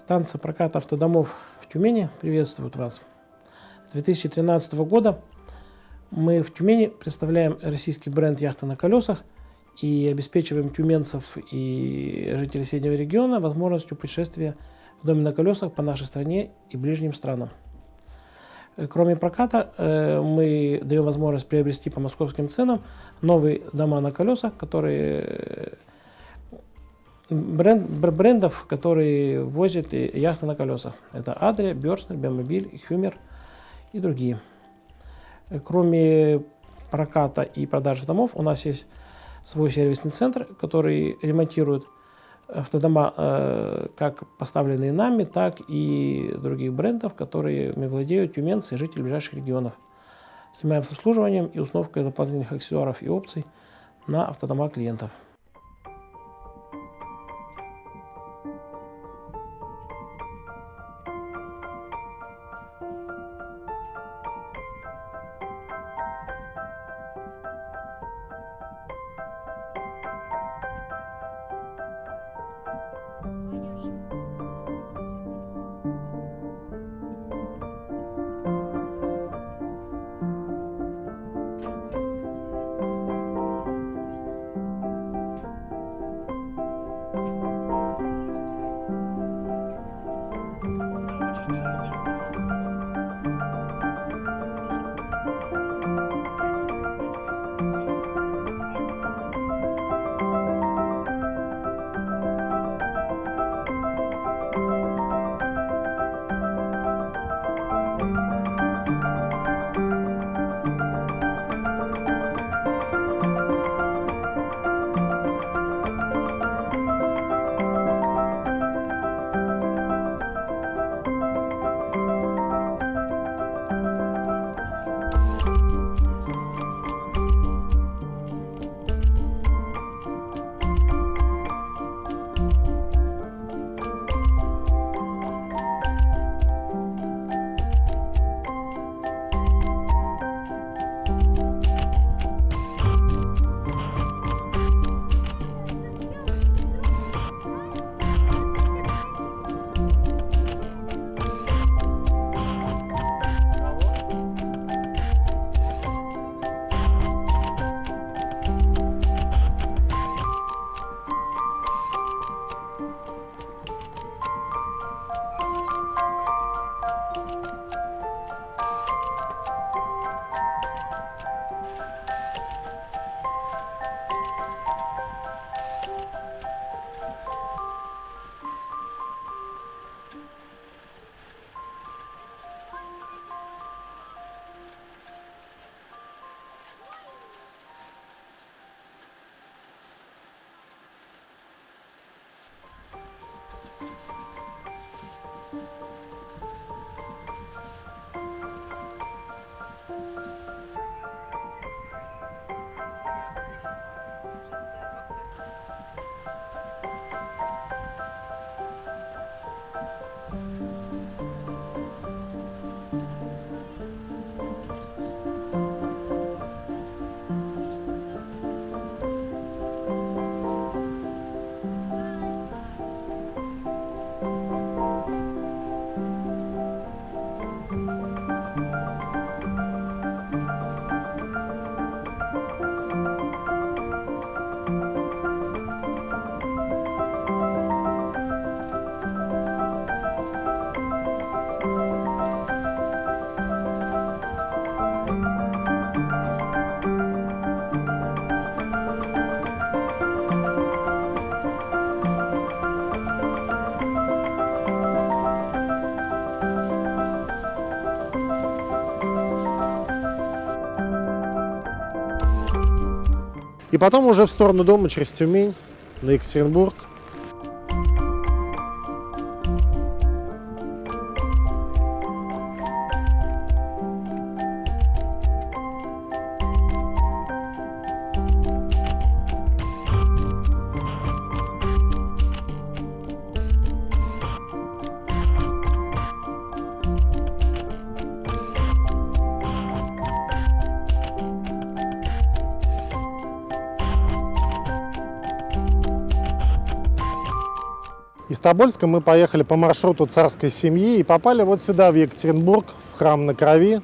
Станция проката автодомов в Тюмени приветствует вас. С 2013 года мы в Тюмени представляем российский бренд «Яхта на колесах» и обеспечиваем тюменцев и жителей соседнего региона возможностью путешествия в доме на колесах по нашей стране и ближним странам. Кроме проката, мы даем возможность приобрести по московским ценам новые дома на колесах, которые брендов, которые возят яхты на колесах. Это Адрия, Бёрстнер, Бемобиль, Хюмер и другие. Кроме проката и продажи домов, у нас есть свой сервисный центр, который ремонтирует автодома, как поставленные нами, так и других брендов, которыми владеют тюменцы и жители ближайших регионов. Занимаемся обслуживанием и установкой дополнительных аксессуаров и опций на автодома клиентов. И потом уже в сторону дома через Тюмень на Екатеринбург. Из Тобольска мы поехали по маршруту царской семьи и попали вот сюда, в Екатеринбург, в храм на Крови,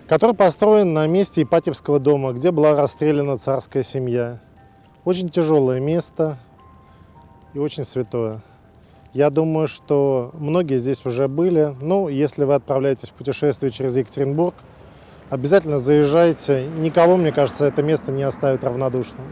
который построен на месте Ипатьевского дома, где была расстреляна царская семья. Очень тяжелое место и очень святое. Я думаю, что многие здесь уже были. Ну, если вы отправляетесь в путешествие через Екатеринбург, обязательно заезжайте. Никого, мне кажется, это место не оставит равнодушным.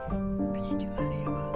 Поверните налево.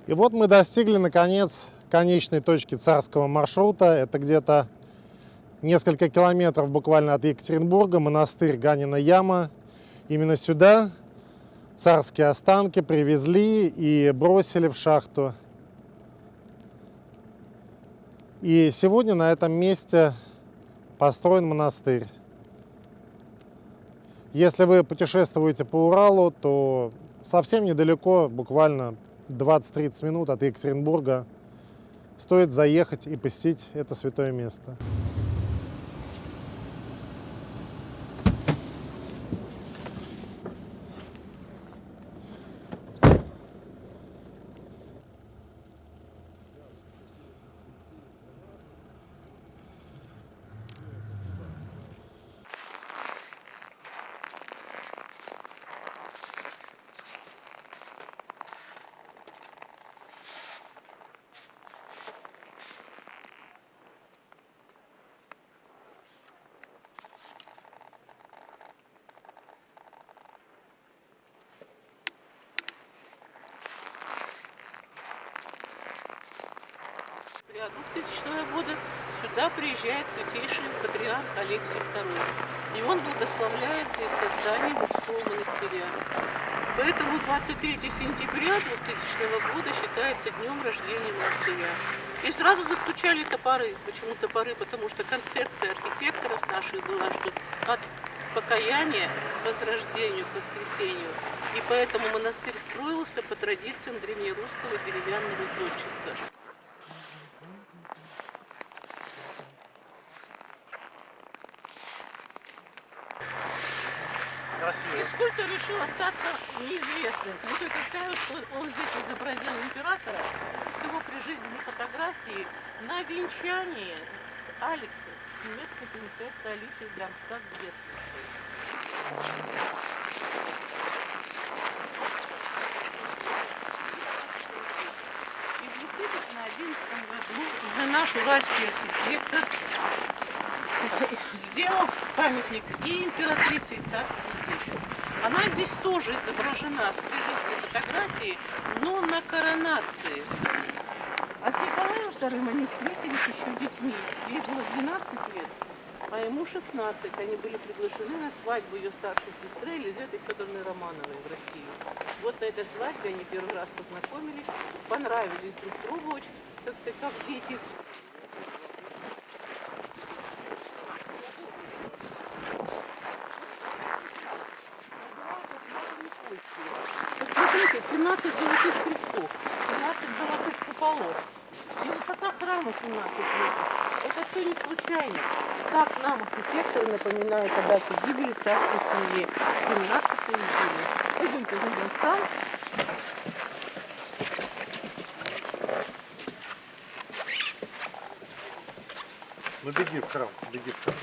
И вот мы достигли, наконец, конечной точки царского маршрута. Это где-то несколько километров буквально от Екатеринбурга, монастырь Ганина Яма. Именно сюда царские останки привезли и бросили в шахту. И сегодня на этом месте построен монастырь. Если вы путешествуете по Уралу, то совсем недалеко, буквально 20-30 минут от Екатеринбурга, стоит заехать и посетить это святое место. октября 2000 года сюда приезжает святейший патриарх Алексий II. И он благословляет здесь создание мужского монастыря. Поэтому 23 сентября 2000 года считается днем рождения монастыря. И сразу застучали топоры. Почему топоры? Потому что концепция архитекторов наших была, что от покаяния к возрождению, к воскресению. И поэтому монастырь строился по традициям древнерусского деревянного зодчества. И скульптор решил остаться неизвестным. Мы только знаем, что он здесь изобразил императора с его прижизненной фотографией на венчании с Алексом, немецкой принцессой Алисой Дармштадт-Гессенской. И в 2011 году уже наш уральский архитектор сделал памятник и императрице, и царским детям. Она здесь тоже изображена с прижизненной фотографией, но на коронации. А с Николаем II они встретились еще детьми. Ей было 12 лет, а ему 16. Они были приглашены на свадьбу ее старшей сестры Елизаветы Федоровны Романовой в Россию. Вот на этой свадьбе они первый раз познакомились, понравились друг другу очень, так сказать, как дети. Посмотрите, 17 золотых крестов, 17 золотых куполов. И высота храма 17 метров. Это все не случайно. Так нам архитекторы напоминают о дате гибели царской семьи 17 июля. Пойдемте видим храм. Ну беги в храм, беги в храм.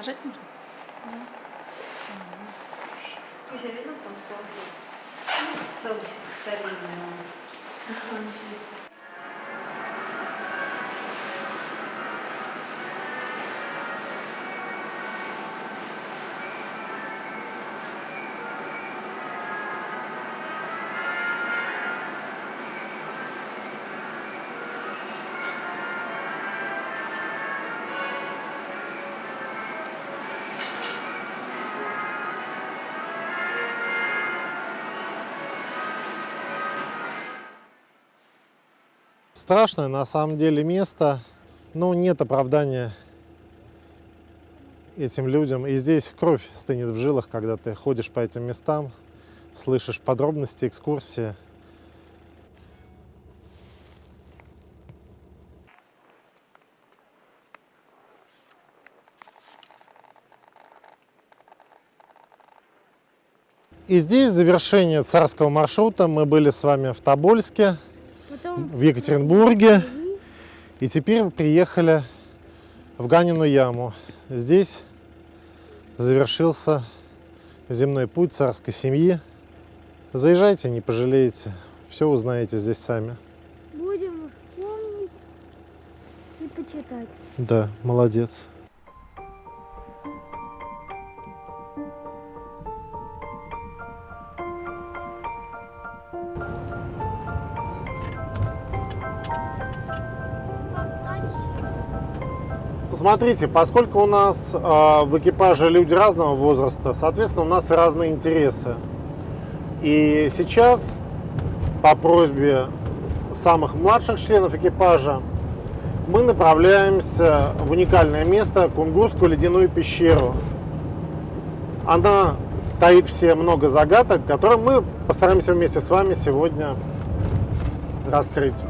Нажать можно? Да. Пусть я видел там салфетки. Салфетки старинные. Ага, интересно. Страшное на самом деле место, но нет оправдания этим людям. И здесь кровь стынет в жилах, когда ты ходишь по этим местам, слышишь подробности, экскурсии. И здесь завершение царского маршрута. Мы были с вами в Тобольске, в Екатеринбурге, и теперь приехали в Ганину яму. Здесь завершился земной путь царской семьи. Заезжайте, не пожалеете, все узнаете здесь сами. Будем их помнить и почитать. Да, молодец. Смотрите, поскольку у нас в экипаже люди разного возраста, соответственно, у нас разные интересы. И сейчас, по просьбе самых младших членов экипажа, мы направляемся в уникальное место, Кунгурскую ледяную пещеру. Она таит в себе много загадок, которые мы постараемся вместе с вами сегодня раскрыть.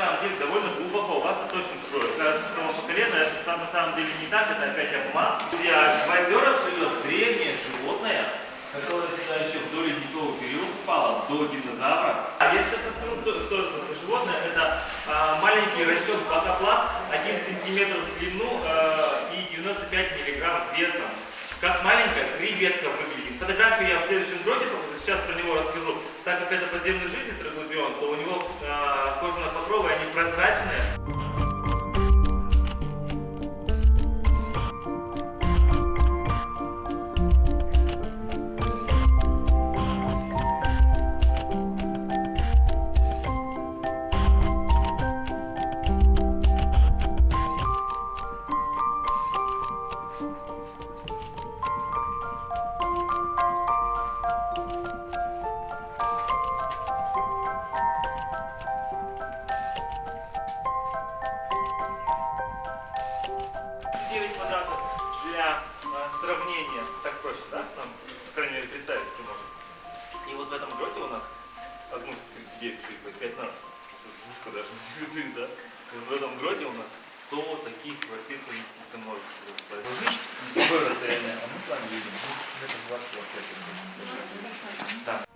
самом деле довольно глубоко, вас это точно строят. Кажется, что по колено, это на самом деле не так, это опять обман. Друзья, в озерах живет древнее животное, которое сюда еще в доледниковый период впало, до динозавра. А я сейчас расскажу, что это за животное. Это маленький рачок бакоплав, 1 сантиметр в длину и 95 миллиграмм весом. Как маленькая креветка выглядит. Фотографию я в следующем дроте покажу, сейчас про него расскажу. Так как это подземный житель троглодион, то у него кожно-покровы, они прозрачные. Сравнение, так проще, да? Нам, по крайней мере, представить себе можем. И вот в этом гроте у нас однушка 39 чуть по 5 на двушка даже не лежит, да? И в этом гроте у нас 100 таких квартир поместиться может. Небольшое расстояние, а мы с вами видим, это 20 квартир. Да.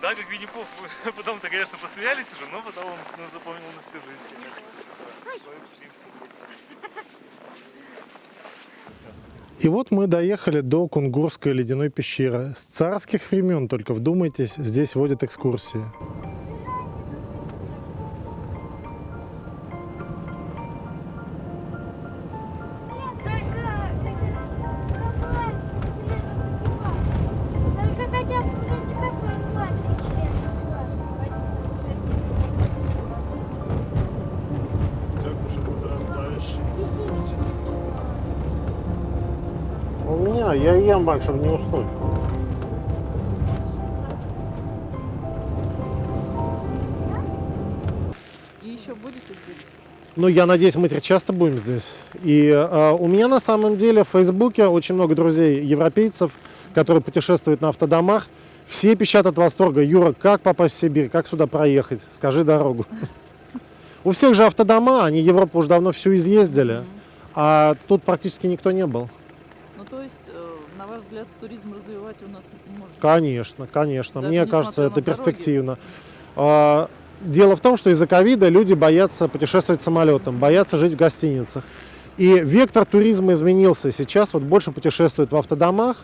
Да, как Винни-Пух. Потом-то, конечно, посмеялись уже, но потом он запомнил на всю жизнь. И вот мы доехали до Кунгурской ледяной пещеры. С царских времен, только вдумайтесь, здесь водят экскурсии. У меня, я ем, Бак, чтобы не уснуть. И еще будете здесь? Ну, я надеюсь, мы теперь часто будем здесь. И у меня на самом деле в Фейсбуке очень много друзей европейцев, которые путешествуют на автодомах. Все пищат от восторга. Юра, как попасть в Сибирь? Как сюда проехать? Скажи дорогу. У всех же автодома, они Европу уже давно всю изъездили, а тут практически никто не был. Ну, то есть, на ваш взгляд, туризм развивать у нас можно? Конечно, конечно. Даже Мне кажется, это на дороги? перспективно. Дело в том, что из-за ковида люди боятся путешествовать самолетом, боятся жить в гостиницах. И вектор туризма изменился. Сейчас вот больше путешествуют в автодомах,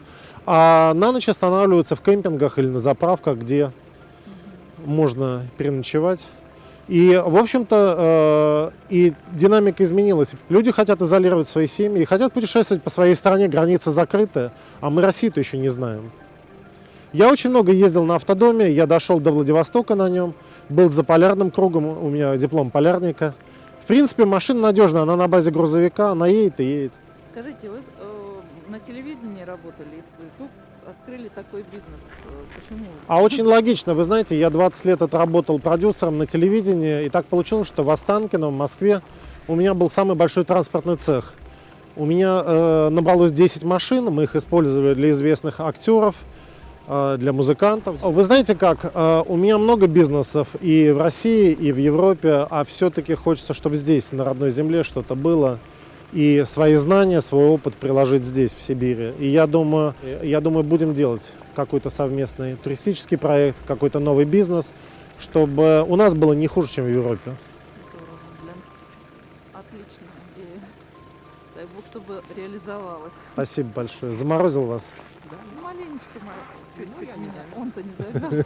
а на ночь останавливаются в кемпингах или на заправках, где можно переночевать. И, в общем-то, и динамика изменилась. Люди хотят изолировать свои семьи, хотят путешествовать по своей стране, границы закрыты, а мы Россию-то еще не знаем. Я очень много ездил на автодоме, я дошел до Владивостока на нем, был за полярным кругом, у меня диплом полярника. В принципе, машина надежная, она на базе грузовика, она едет и едет. Скажите, вы на телевидении работали, и тут открыли такой бизнес. Почему? А очень логично, вы знаете, я 20 лет отработал продюсером на телевидении, и так получилось, что в Останкино, в Москве, у меня был самый большой транспортный цех. У меня набралось 10 машин, мы их использовали для известных актеров, для музыкантов. Вы знаете как, у меня много бизнесов и в России, и в Европе, а все-таки хочется, чтобы здесь, на родной земле, что-то было. И свои знания, свой опыт приложить здесь, в Сибири. И я думаю, будем делать какой-то совместный туристический проект, какой-то новый бизнес, чтобы у нас было не хуже, чем в Европе. Отлично. И дай бог, чтобы реализовалось. Спасибо большое. Заморозил вас? Да, маленечко, чуть-чуть меня. Он-то не замерз.